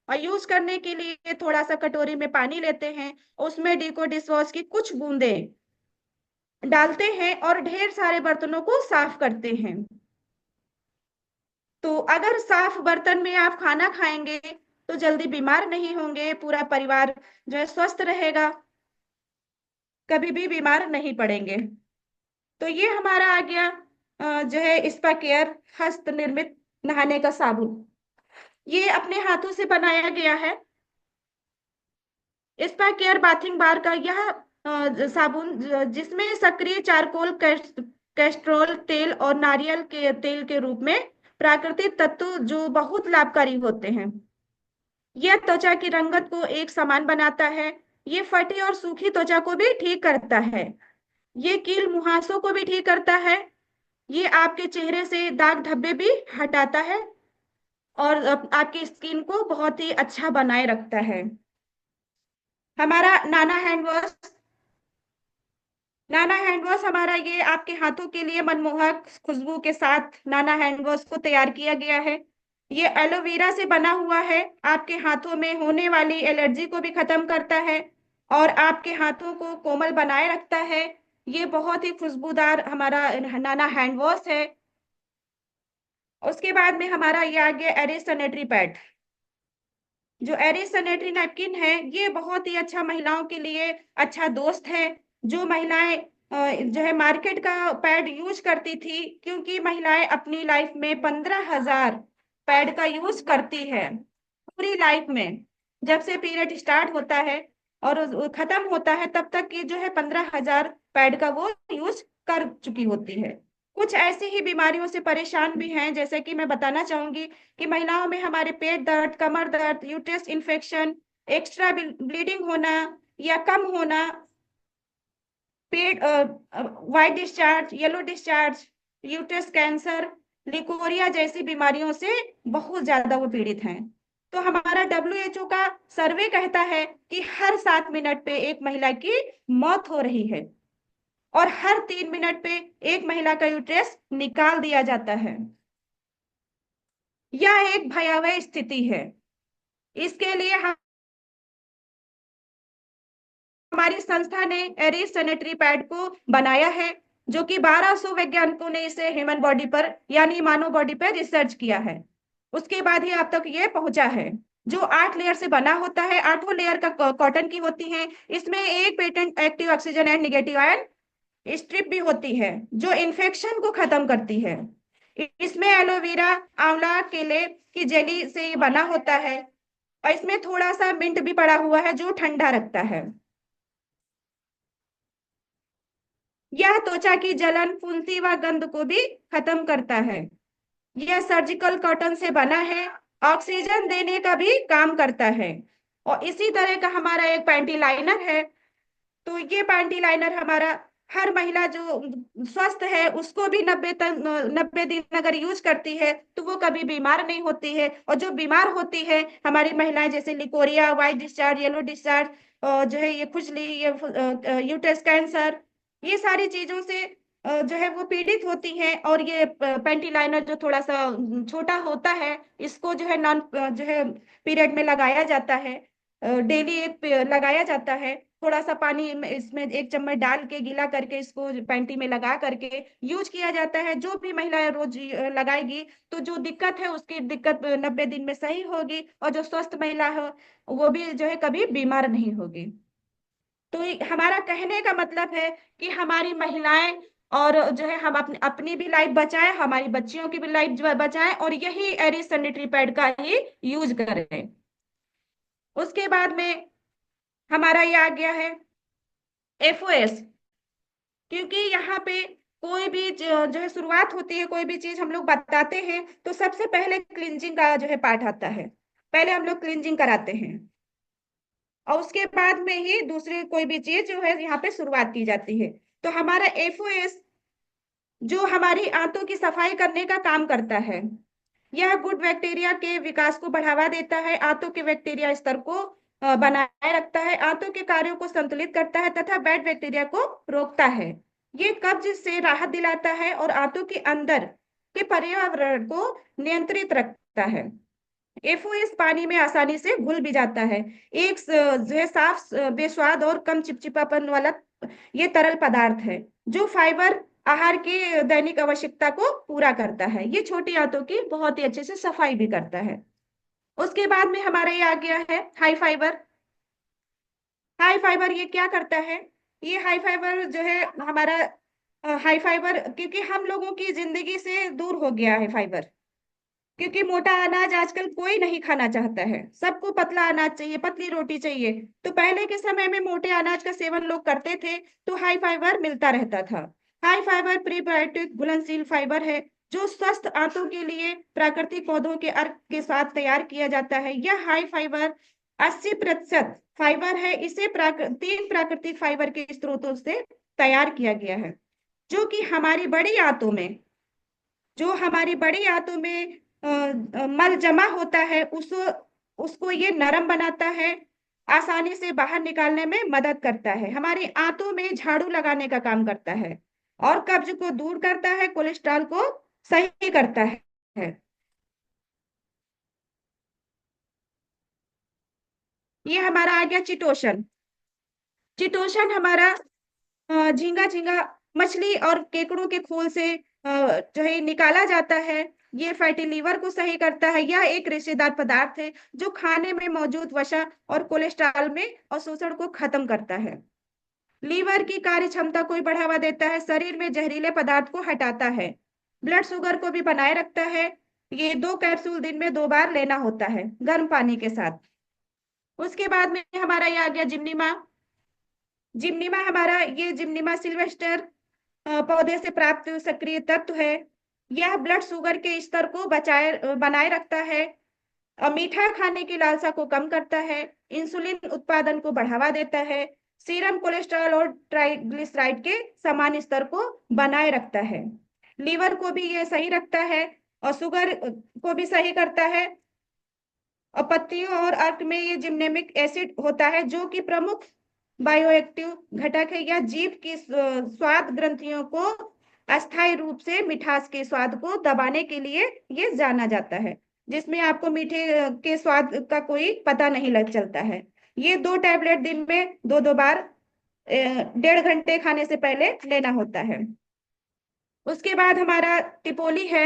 Speaker 1: और यूज करने के लिए थोड़ा सा कटोरी में पानी लेते हैं, उसमें डिको डिश वॉश की कुछ बूंदें डालते हैं और ढेर सारे बर्तनों को साफ करते हैं। तो अगर साफ बर्तन में आप खाना खाएंगे तो जल्दी बीमार नहीं होंगे, पूरा परिवार जो है स्वस्थ रहेगा, कभी भी बीमार नहीं पड़ेंगे। तो ये हमारा आ गया जो है स्पा केयर हस्त निर्मित नहाने का साबुन। ये अपने हाथों से बनाया गया है। स्पा केयर बाथिंग बार का यह साबुन, जिसमें सक्रिय चारकोल, कैस्ट्रोल तेल और नारियल के तेल के रूप में प्राकृतिक तत्व जो बहुत लाभकारी होते हैं, यह त्वचा की रंगत को एक समान बनाता है। ये फटी और सूखी त्वचा को भी ठीक करता है। ये कील मुहासों को भी ठीक करता है। ये आपके चेहरे से दाग धब्बे भी हटाता है, और आपकी स्किन को बहुत ही अच्छा बनाए रखता है। हमारा नाना हैंड वॉश हमारा ये आपके हाथों के लिए मनमोहक खुशबू के साथ नाना हैंड वॉश को तैयार किया गया है। ये एलोवेरा से बना हुआ है, आपके हाथों में होने वाली एलर्जी को भी खत्म करता है और आपके हाथों को कोमल बनाए रखता है। ये बहुत ही खुशबूदार हमारा नाना हैंड वॉश है। उसके बाद में हमारा ये आ गया एरिस सैनिटरी पैड। जो एरिस सैनिटरी नैपकिन है, ये बहुत ही अच्छा महिलाओं के लिए अच्छा दोस्त है। जो महिलाएं जो है मार्केट का पैड यूज करती थी, क्योंकि महिलाएं अपनी लाइफ में 15,000 पैड का यूज करती है पूरी लाइफ में। जब से पीरियड स्टार्ट होता है और खत्म होता है, तब तक ये जो है 15,000 पैड का वो यूज कर चुकी होती है। कुछ ऐसी ही बीमारियों से परेशान भी हैं, जैसे कि मैं बताना चाहूंगी कि महिलाओं में हमारे पेट दर्द, कमर दर्द, यूट्रस इन्फेक्शन, एक्स्ट्रा ब्लीडिंग होना या कम होना, पेट white discharge, yellow discharge, uterus cancer, leucorrhoea जैसी बीमारियों से बहुत ज्यादा वो पीड़ित हैं। तो हमारा डब्ल्यूएचओ का सर्वे कहता है कि हर 7 मिनट पे एक महिला की मौत हो रही है और हर 3 मिनट पे एक महिला का यूट्रस निकाल दिया जाता है। यह एक भयावह स्थिति है। इसके लिए हमारी संस्था ने एरिस सैनिटरी पैड को बनाया है, जो कि 1200 वैज्ञानिकों ने इसे ह्यूमन बॉडी पर यानी मानव बॉडी पर रिसर्च किया है। उसके बाद ही आप तक ये पहुंचा है। जो 8 लेयर से बना होता है, 8 लेयर का कॉटन की होती है। इसमें एक patent active oxygen and negative ion strip भी होती है, जो इन्फेक्शन को खत्म करती है। इसमें एलोवेरा, आंवला, केले की जेली से ये बना होता है और इसमें थोड़ा सा मिंट भी पड़ा हुआ है, जो ठंडा रखता है। यह त्वचा की जलन, फुंसी व गंध को भी खत्म करता है। यह सर्जिकल कॉटन से बना है, ऑक्सीजन देने का भी काम करता है। और इसी तरह का हमारा एक पैंटी लाइनर है। तो ये पैंटी लाइनर हमारा हर महिला जो स्वस्थ है उसको भी 90 दिन अगर यूज करती है तो वो कभी बीमार नहीं होती है। और जो बीमार होती है हमारी महिलाएं, जैसे leucorrhoea, white discharge, yellow discharge, जो है ये खुजली, ये यूट्रस कैंसर, ये सारी चीजों से जो है वो पीड़ित होती हैं। और ये पैंटी लाइनर जो थोड़ा सा छोटा होता है, इसको जो है नॉन जो है पीरियड में लगाया जाता है। डेली एक लगाया जाता है। थोड़ा सा पानी इसमें 1 चम्मच डाल के गीला करके इसको पैंटी में लगा करके यूज किया जाता है। जो भी महिला रोज लगाएगी तो जो दिक्कत है उसकी दिक्कत 90 दिन में सही होगी, और जो स्वस्थ महिला है वो भी जो है कभी बीमार नहीं होगी। तो हमारा कहने का मतलब है कि हमारी महिलाएं और जो है हम अपनी अपनी भी लाइफ बचाएं, हमारी बच्चियों की भी लाइफ बचाएं, और यही एरिस सैनिटरी पैड का ही यूज करें। उसके बाद में हमारा ये आ गया है एफओएस। क्योंकि यहाँ पे कोई भी जो है शुरुआत होती है, कोई भी चीज हम लोग बताते हैं तो सबसे पहले क्लिनजिंग का जो है पार्ट आता है। पहले हम लोग क्लिनजिंग कराते हैं और उसके बाद में ही दूसरी कोई भी चीज जो है यहाँ पे शुरुआत की जाती है। तो हमारा एफओएस जो हमारी आंतों की सफाई करने का काम करता है। यह गुड बैक्टीरिया के विकास को बढ़ावा देता है, आंतों के बैक्टीरिया स्तर को बनाए रखता है, आंतों के कार्यों को संतुलित करता है तथा बैड बैक्टीरिया को रोकता है। ये कब्ज से राहत दिलाता है और आंतों के अंदर के पर्यावरण को नियंत्रित रखता है। एफओएस पानी में आसानी से घुल भी जाता है। एक जो है साफ, बेस्वाद और कम चिपचिपापन वाला ये तरल पदार्थ है, जो फाइबर आहार की दैनिक आवश्यकता को पूरा करता है। ये छोटी आंतों की बहुत ही अच्छे से सफाई भी करता है। उसके बाद में हमारा ये आ गया है हाई फाइबर। हाई फाइबर ये क्या करता है? ये हाई फाइबर जो है हमारा हाई फाइबर, क्योंकि हम लोगों की जिंदगी से दूर हो गया है फाइबर। क्योंकि मोटा अनाज आजकल कोई नहीं खाना चाहता है, सबको पतला अनाज चाहिए, पतली रोटी चाहिए। तो पहले के समय में मोटे अनाज का सेवन लोग करते थे, तो हाई फाइबर मिलता रहता था। हाई फाइबर प्रीबायोटिक घुलनशील फाइबर है, जो स्वस्थ आंतों के लिए प्राकृतिक पौधों के अर्क के साथ तैयार किया जाता है। यह हाई फाइबर 80% फाइबर है। इसे 3 प्राकृतिक फाइबर के स्रोतों से तैयार किया गया है, जो कि हमारी बड़ी आंतों में, जो हमारी बड़ी आंतों में मल जमा होता है उसको ये नरम बनाता है, आसानी से बाहर निकालने में मदद करता है, हमारी आंतों में झाड़ू लगाने का काम करता है, और कब्ज को दूर करता है, कोलेस्ट्रॉल को सही करता है। ये हमारा आ गया चिटोशन। चिटोशन हमारा झींगा झींगा मछली और केकड़ों के खोल से जो है निकाला जाता है। ये फैटी लीवर को सही करता है। यह एक रेशेदार पदार्थ है जो खाने में मौजूद वसा और कोलेस्ट्रॉल में अवशोषण को खत्म करता है। लीवर की कार्य क्षमता को भी बढ़ावा देता है, शरीर में जहरीले पदार्थ को हटाता है, ब्लड शुगर को भी बनाए रखता है। ये 2 कैप्सूल दिन में 2 बार लेना होता है गर्म पानी के साथ। उसके बाद में हमारा ये आ गया जिम्नीमा। जिम्नीमा हमारा ये जिम्नीमा सिल्वेस्टर पौधे से प्राप्त सक्रिय तत्व है। यह ब्लड शुगर के स्तर को बनाए रखता है और मीठा खाने की लालसा को कम करता है, इंसुलिन उत्पादन को बढ़ावा देता है, सीरम कोलेस्ट्रॉल और ट्राइग्लिसराइड के समान स्तर को बनाए रखता है, लीवर को भी ये सही रखता है और शुगर को भी सही करता है। और पत्तियों और अर्क में ये जिम्नेमिक एसिड होता है जो कि प्रमुख बायोएक्टिव घटक है। यह जीभ की स्वाद ग्रंथियों को अस्थायी रूप से मिठास के स्वाद को दबाने के लिए ये जाना जाता है, जिसमें आपको मीठे के स्वाद का कोई पता नहीं लग चलता है। ये 2 टैबलेट दिन में 2 2 बार 1.5 घंटे खाने से पहले लेना होता है। उसके बाद हमारा टिपोली है।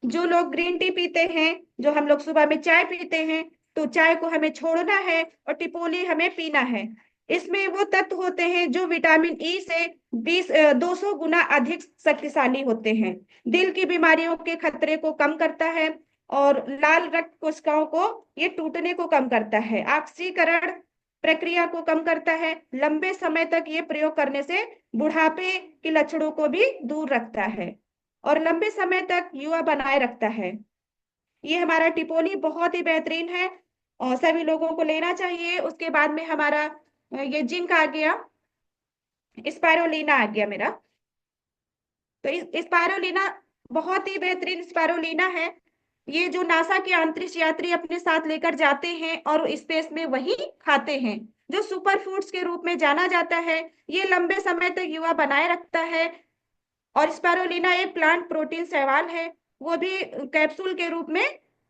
Speaker 1: जो लोग ग्रीन टी पीते हैं, जो हम लोग सुबह में चाय पीते हैं, तो चाय को हमें छोड़ना है और टिपोली हमें पीना है। इसमें वो तत्व होते हैं जो विटामिन ई से 200 गुना अधिक शक्तिशाली होते हैं, दिल की बीमारियों के खतरे को कम करता है और लाल रक्त कोशिकाओं को ये टूटने को कम करता है, ऑक्सीकरण प्रक्रिया को कम करता है। लंबे समय तक ये प्रयोग करने से बुढ़ापे के लक्षणों को भी दूर रखता है और लंबे समय तक युवा बनाए रखता है। ये हमारा टिपोली बहुत ही बेहतरीन है और सभी लोगों को लेना चाहिए। उसके बाद में हमारा ये जिंक आ गया, स्पाइरोलिना आ गया मेरा। तो स्पाइरोलिना बहुत ही बेहतरीन स्पाइरोलिना है। ये जो नासा के अंतरिक्ष यात्री अपने साथ लेकर जाते हैं और स्पेस में वही खाते हैं, जो सुपर फूड्स के रूप में जाना जाता है। ये लंबे समय तक युवा बनाए रखता है। और स्पारुलिना एक प्लांट प्रोटीन शैवाल है, वो भी कैप्सूल के रूप में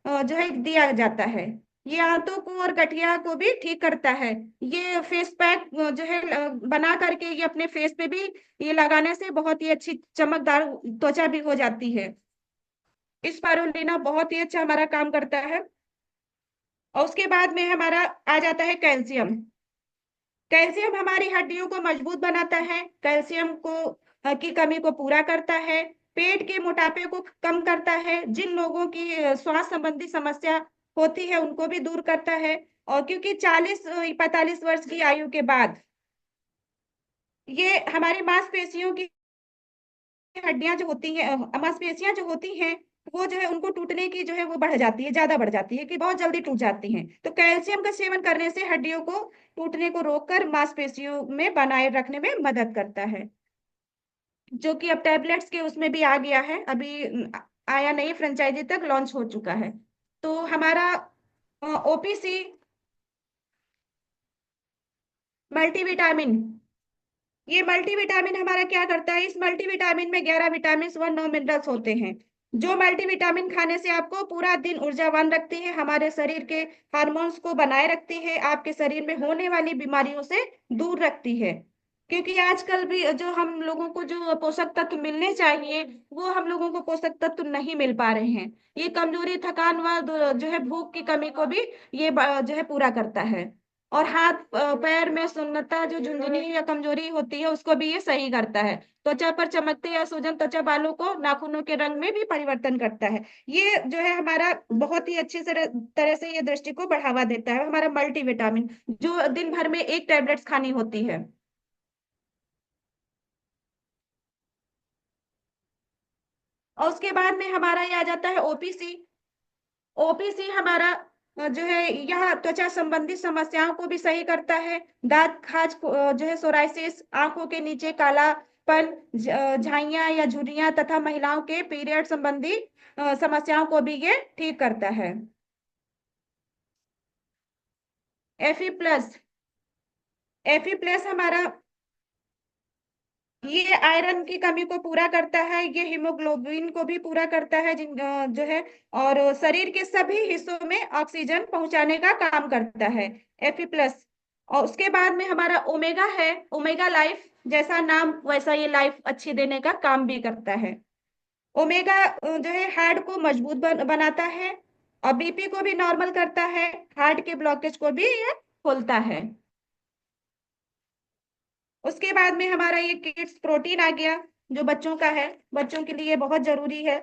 Speaker 1: जो है दिया जाता है। ये आंतों को और गठिया को भी ठीक करता है। ये फेस पैक जो है बना करके ये अपने फेस पे भी ये लगाने से बहुत ही अच्छी चमकदार त्वचा भी हो जाती है। स्पारुलिना बहुत ही अच्छा हमारा काम करता है। और उसके बाद में हमारा आ जाता है कैल्शियम। कैल्शियम हमारी हड्डियों को मजबूत बनाता है, कैल्शियम को की कमी को पूरा करता है, पेट के मोटापे को कम करता है, जिन लोगों की स्वास्थ्य संबंधी समस्या होती है उनको भी दूर करता है। और क्योंकि 40 45 वर्ष की आयु के बाद ये हमारी मांसपेशियों की हड्डियां जो होती हैं, मांसपेशियां जो होती हैं, वो जो है उनको टूटने की जो है वो बढ़ जाती है, ज्यादा बढ़ जाती है कि बहुत जल्दी टूट जाती हैं। तो कैल्शियम का सेवन करने से हड्डियों को टूटने को रोककर मांसपेशियों में बनाए रखने में मदद करता है, जो कि अब टैबलेट्स के उसमें भी आ गया है। अभी आया नहीं, फ्रेंचाइजी तक लॉन्च हो चुका है। तो हमारा ओपीसी मल्टीविटामिन, ये मल्टीविटामिन हमारा क्या करता है, इस मल्टीविटामिन में 11 विटामिन व 9 मिनरल्स होते हैं। जो मल्टीविटामिन खाने से आपको पूरा दिन ऊर्जावान रखती है, हमारे शरीर के हार्मोन्स को बनाए रखती है, आपके शरीर में होने वाली बीमारियों से दूर रखती है। क्योंकि आजकल भी जो हम लोगों को जो पोषक तत्व मिलने चाहिए, वो हम लोगों को पोषक तत्व नहीं मिल पा रहे हैं। ये कमजोरी, थकान व जो है भूख की कमी को भी ये जो है पूरा करता है। और हाथ पैर में सुन्नता, जो झुंझुनी या कमजोरी होती है, उसको भी ये सही करता है। त्वचा पर चमकते या सूजन त्वचा बालों को, नाखूनों के रंग में भी परिवर्तन करता है। ये जो है हमारा बहुत ही अच्छी तरह से ये दृष्टि को बढ़ावा देता है, हमारा मल्टीविटामिन, जो दिन भर में 1 टैबलेट्स खानी होती है। और उसके बाद में हमारा ये आ जाता है ओपीसी। ओपीसी हमारा जो है यह त्वचा संबंधी समस्याओं को भी सही करता है। दांत खाज जो है सोराइसिस, आंखों के नीचे कालापन, झाइयां या झुर्रियां तथा महिलाओं के पीरियड संबंधी समस्याओं को भी ये ठीक करता है। एफी प्लस हमारा ये आयरन की कमी को पूरा करता है, ये हीमोग्लोबिन को भी पूरा करता है, जो है और शरीर के सभी हिस्सों में ऑक्सीजन पहुंचाने का काम करता है, Fe+। और उसके बाद में हमारा ओमेगा है। ओमेगा लाइफ, जैसा नाम वैसा ये लाइफ अच्छी देने का काम भी करता है। ओमेगा जो है हार्ट को मजबूत बनाता है, और बीपी को भी नॉर्मल करता है, हार्ट के ब्लॉकेज को भी ये खोलता है। उसके बाद में हमारा ये किड्स प्रोटीन आ गया, जो बच्चों का है, बच्चों के लिए बहुत जरूरी है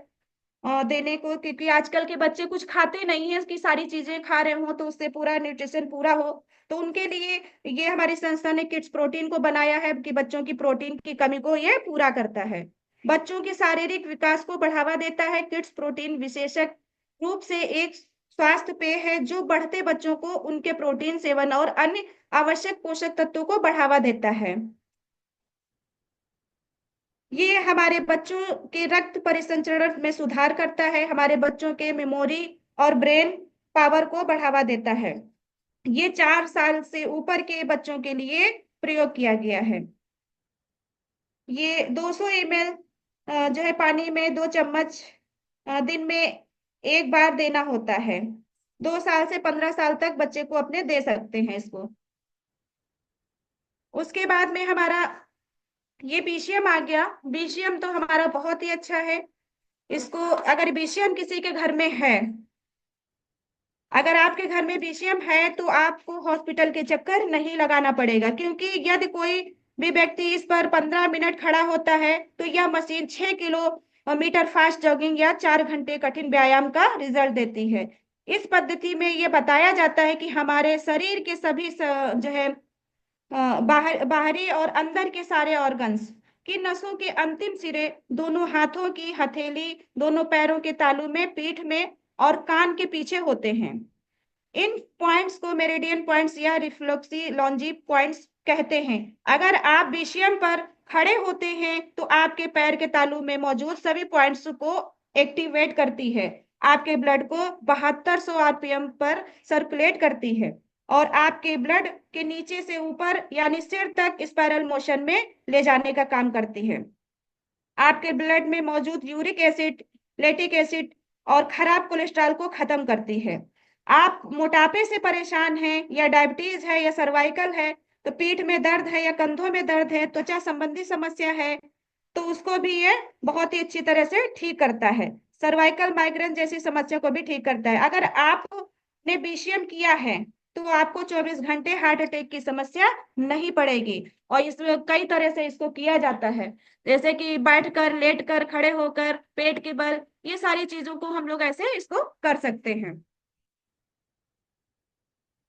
Speaker 1: देने को, क्योंकि आजकल के बच्चे कुछ खाते नहीं है कि सारी चीजें खा रहे हो तो उससे पूरा न्यूट्रिशन पूरा हो। तो उनके लिए ये हमारी संस्था ने किड्स प्रोटीन को बनाया है कि बच्चों की प्रोटीन की कमी को ये पूरा करता है। बच्चों के शारीरिक विकास को बढ़ावा देता है। किड्स प्रोटीन विशेषक रूप से एक स्वास्थ्य पेय है जो बढ़ते बच्चों को उनके प्रोटीन सेवन और अन्य आवश्यक पोषक तत्वों को बढ़ावा देता है। ये हमारे बच्चों के रक्त परिसंचरण में सुधार करता है, हमारे बच्चों के मेमोरी और ब्रेन पावर को बढ़ावा देता है। ये 4 साल से ऊपर के बच्चों के लिए प्रयोग किया गया है। ये 200 ml जो है पानी में 2 चम्मच दिन में एक बार देना होता है। 2 साल से 15 साल तक बच्चे को अपने दे सकते हैं इसको। उसके बाद में हमारा ये बीसीएम आ गया। बीसीएम तो हमारा बहुत ही अच्छा है। इसको अगर बीसीएम किसी के घर में है, अगर आपके घर में बीसीएम है तो आपको हॉस्पिटल के चक्कर नहीं लगाना पड़ेगा, क्योंकि यदि कोई भी व्यक्ति इस पर 15 मिनट खड़ा होता है तो यह मशीन 6 किलोमीटर फास्ट जॉगिंग या 4 घंटे कठिन व्यायाम का रिजल्ट देती है। इस पद्धति में यह बताया जाता है कि हमारे शरीर के सभी जो है बाहरी और अंदर के सारे ऑर्गन्स की नसों के अंतिम सिरे, दोनों हाथों की हथेली, दोनों पैरों के तालू में, पीठ में और कान के पीछे होते हैं। इन पॉइंट्स को मेरिडियन पॉइंट्स या रिफ्लेक्सी लॉन्जी पॉइंट्स कहते हैं। अगर आप बीसीएम पर खड़े होते हैं तो आपके पैर के तालू में मौजूद सभी पॉइंट्स को एक्टिवेट करती है, आपके ब्लड को 7200 आरपीएम पर सर्कुलेट करती है और आपके ब्लड के नीचे से ऊपर यानी सिर तक स्पाइरल मोशन में ले जाने का काम करती है। आपके ब्लड में मौजूद यूरिक एसिड, लैक्टिक एसिड और खराब कोलेस्ट्रॉल को खत्म करती है। आप मोटापे से परेशान हैं या डायबिटीज है या सर्वाइकल है, तो पीठ में दर्द है या कंधों में दर्द है, त्वचा संबंधी समस्या है, तो उसको भी ये बहुत ही अच्छी तरह से ठीक करता है। सर्वाइकल माइग्रेन जैसी समस्या को भी ठीक करता है। अगर आपने बीसीएम किया है तो आपको 24 घंटे हार्ट अटैक की समस्या नहीं पड़ेगी। और इसमें कई तरह से इसको किया जाता है, जैसे कि बैठकर, लेटकर, खड़े होकर, पेट के बल, ये सारी चीजों को हम लोग ऐसे इसको कर सकते हैं।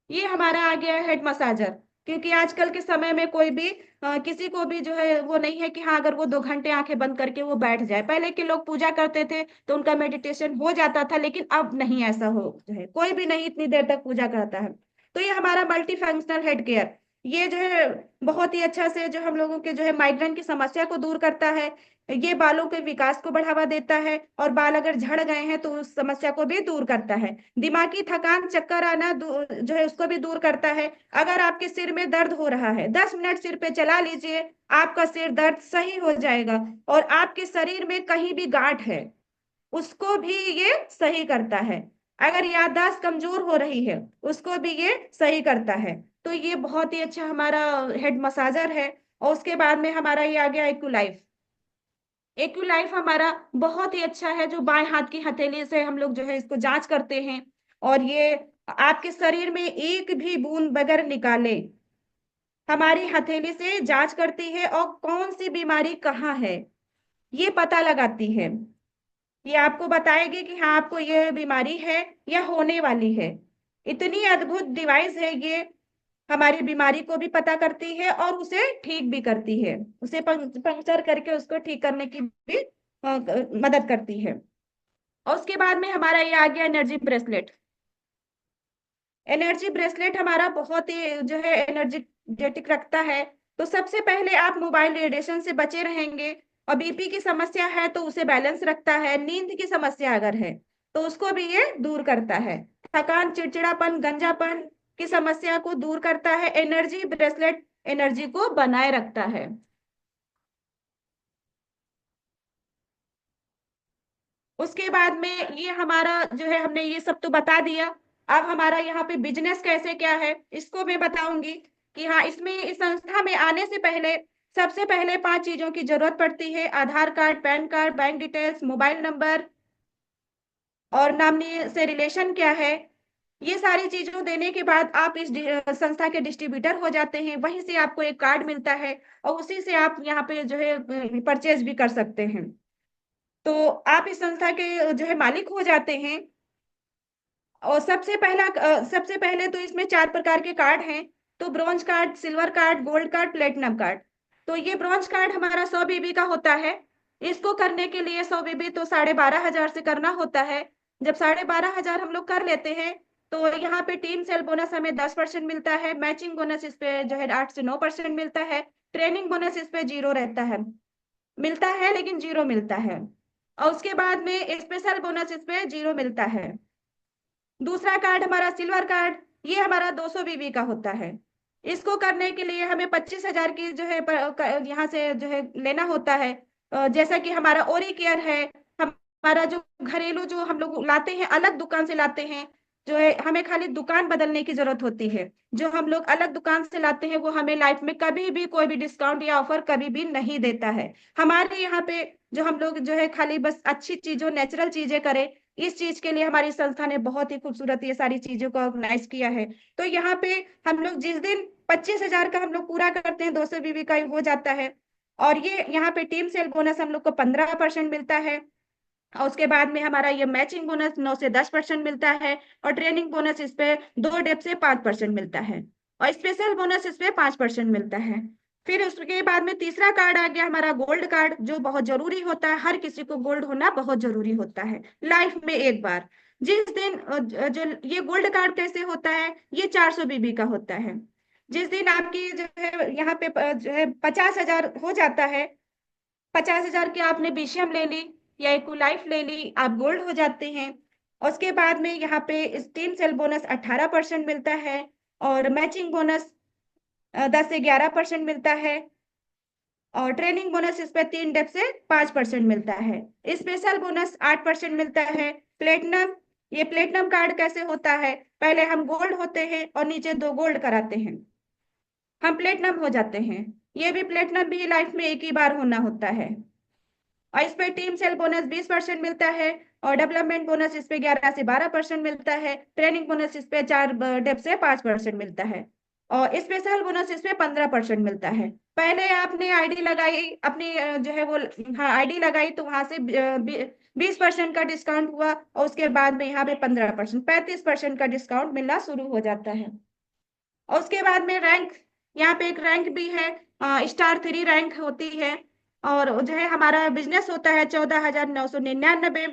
Speaker 1: ये हमारा आ गया हेड मसाजर, क्योंकि आजकल के समय में कोई भी किसी को भी जो है वो नहीं है कि हाँ अगर वो 2 घंटे आंखें बंद करके वो बैठ जाए। पहले के लोग पूजा करते थे तो उनका मेडिटेशन हो जाता था, लेकिन अब नहीं ऐसा हो जो है, कोई भी नहीं इतनी देर तक पूजा करता है। तो ये हमारा मल्टी फंक्शनल हेड केयर, ये जो है बहुत ही अच्छा से जो हम लोगों के जो है माइग्रेन की समस्या को दूर करता है। ये बालों के विकास को बढ़ावा देता है, और बाल अगर झड़ गए हैं तो उस समस्या को भी दूर करता है। दिमागी थकान, चक्कर आना जो है उसको भी दूर करता है। अगर आपके सिर में दर्द हो रहा है, 10 मिनट सिर पे चला लीजिए, आपका सिर दर्द सही हो जाएगा। और आपके शरीर में कहीं भी गांठ है उसको भी ये सही करता है। अगर याददाश्त कमजोर हो रही है उसको भी ये सही करता है। तो ये बहुत ही अच्छा हमारा हेड मसाजर है। और उसके बाद में हमारा ये आ गया एक्यूलाइफ। एक्यूलाइफ हमारा बहुत ही अच्छा है, जो बाएं हाथ की हथेली से हम लोग जो है इसको जांच करते हैं, और ये आपके शरीर में एक भी बूंद बगैर निकाले हमारी हथेली से जांच करती है, और कौन सी बीमारी कहाँ है ये पता लगाती है। ये आपको बताएगी कि हाँ आपको ये बीमारी है या होने वाली है। इतनी अद्भुत डिवाइस है ये, हमारी बीमारी को भी पता करती है और उसे ठीक भी करती है, उसे पंक्चर करके उसको ठीक करने की भी मदद करती है। और उसके बाद में हमारा ये आ गया एनर्जी ब्रेसलेट। एनर्जी ब्रेसलेट हमारा बहुत ही जो है एनर्जेटिक रखता है। तो सबसे पहले आप मोबाइल रेडिएशन से बचे रहेंगे, और बीपी की समस्या है तो उसे बैलेंस रखता है। नींद की समस्या अगर है तो उसको भी ये दूर करता है। थकान, चिड़चिड़ापन, गंजापन की समस्या को दूर करता है। एनर्जी ब्रेसलेट एनर्जी को बनाए रखता है। उसके बाद में ये हमारा जो है, हमने ये सब तो बता दिया। अब हमारा यहाँ पे बिजनेस कैसे क्या है इसको मैं बताऊंगी। कि हाँ, इसमें इस संस्था में आने से पहले सबसे पहले 5 चीजों की जरूरत पड़ती है: Aadhaar card, PAN card, bank details, mobile number, और नॉमिनी से रिलेशन क्या है। ये सारी चीजों देने के बाद आप इस संस्था के डिस्ट्रीब्यूटर हो जाते हैं। वहीं से आपको एक कार्ड मिलता है और उसी से आप यहाँ पे जो है परचेज भी कर सकते हैं। तो आप इस संस्था के जो है मालिक हो जाते हैं। और सबसे पहले तो इसमें 4 प्रकार के कार्ड हैं। तो bronze card, silver card, gold card, platinum card. तो ये ब्रॉन्ज कार्ड हमारा 100 बीबी का होता है। इसको करने के लिए 100 बीबी तो 12,500 से करना होता है। जब 12,500 हम लोग कर लेते हैं तो यहाँ पे टीम सेल बोनस हमें 10% मिलता है। मैचिंग बोनस इस पे जो है 8 से 9% मिलता है। ट्रेनिंग बोनस इस पे 0 रहता है, मिलता है लेकिन 0 मिलता है। और उसके बाद में स्पेशल बोनस इस पे 0 मिलता है। दूसरा कार्ड हमारा सिल्वर कार्ड, ये हमारा 200 बीबी का होता है। इसको करने के लिए हमें 25,000 की जो है यहाँ से जो है लेना होता है। जैसा कि हमारा ओरी केयर है, हमारा जो घरेलू जो हम लोग लाते हैं अलग दुकान से लाते हैं, जो है हमें खाली दुकान बदलने की जरूरत होती है। जो हम लोग अलग दुकान से लाते हैं वो हमें लाइफ में कभी भी कोई भी डिस्काउंट या ऑफर कभी भी नहीं देता है। हमारे यहाँ पे जो हम लोग जो है खाली बस अच्छी चीजों, नेचुरल चीजें करें, इस चीज के लिए हमारी संस्था ने बहुत ही खूबसूरत ये सारी चीजों को ऑर्गेनाइज किया है। तो यहाँ पे हम लोग जिस दिन 25,000 का हम लोग पूरा करते हैं, 200 बीबी का हो जाता है। और ये यहाँ पे टीम सेल बोनस हम लोग को 15% मिलता है। और उसके बाद में हमारा ये मैचिंग बोनस 9 से 10% मिलता है। और ट्रेनिंग बोनस इस पे 2 डेप से 5% मिलता है। और स्पेशल बोनस इस पे 5% मिलता है। फिर उसके बाद में तीसरा कार्ड आ गया हमारा गोल्ड कार्ड, जो बहुत जरूरी होता है। हर किसी को गोल्ड होना बहुत जरूरी होता है लाइफ में एक बार। जिस दिन जो ये गोल्ड कार्ड कैसे होता है, ये 400 बीबी का होता है। जिस दिन आपकी जो है यहाँ पे जो है 50,000 हो जाता है, 50,000 की आपने बीसीएम ले ली या इको लाइफ ले ली, आप गोल्ड हो जाते हैं। उसके बाद में यहाँ पे स्टीम सेल बोनस 18% मिलता है। और मैचिंग बोनस 10 से 11% मिलता है। और ट्रेनिंग बोनस इस पे 3 डेप से 5% मिलता है। स्पेशल बोनस 8% मिलता है। प्लेटिनम, ये प्लेटिनम कार्ड कैसे होता है, पहले हम गोल्ड होते हैं और नीचे 2 गोल्ड कराते हैं, हम प्लेटिनम हो जाते हैं। ये भी प्लेटिनम भी लाइफ में एक ही बार होना होता है। और इस पे टीम सेल बोनस 20% मिलता है। और डेवलपमेंट बोनस इस पे 11 से 12% मिलता है। ट्रेनिंग बोनस इस पे 4 डेप से 5% मिलता है। और स्पेशल बोनस इस पे 15% मिलता है। पहले आपने आईडी लगाई अपनी जो है वो, हाँ आईडी लगाई तो वहां से 20% का डिस्काउंट हुआ। और उसके बाद में यहाँ पे 15%, 35% का डिस्काउंट मिलना शुरू हो जाता है। और उसके बाद में रैंक, यहाँ पे एक रैंक भी है, स्टार 3 रैंक होती है। और जो है हमारा बिजनेस होता है 14,999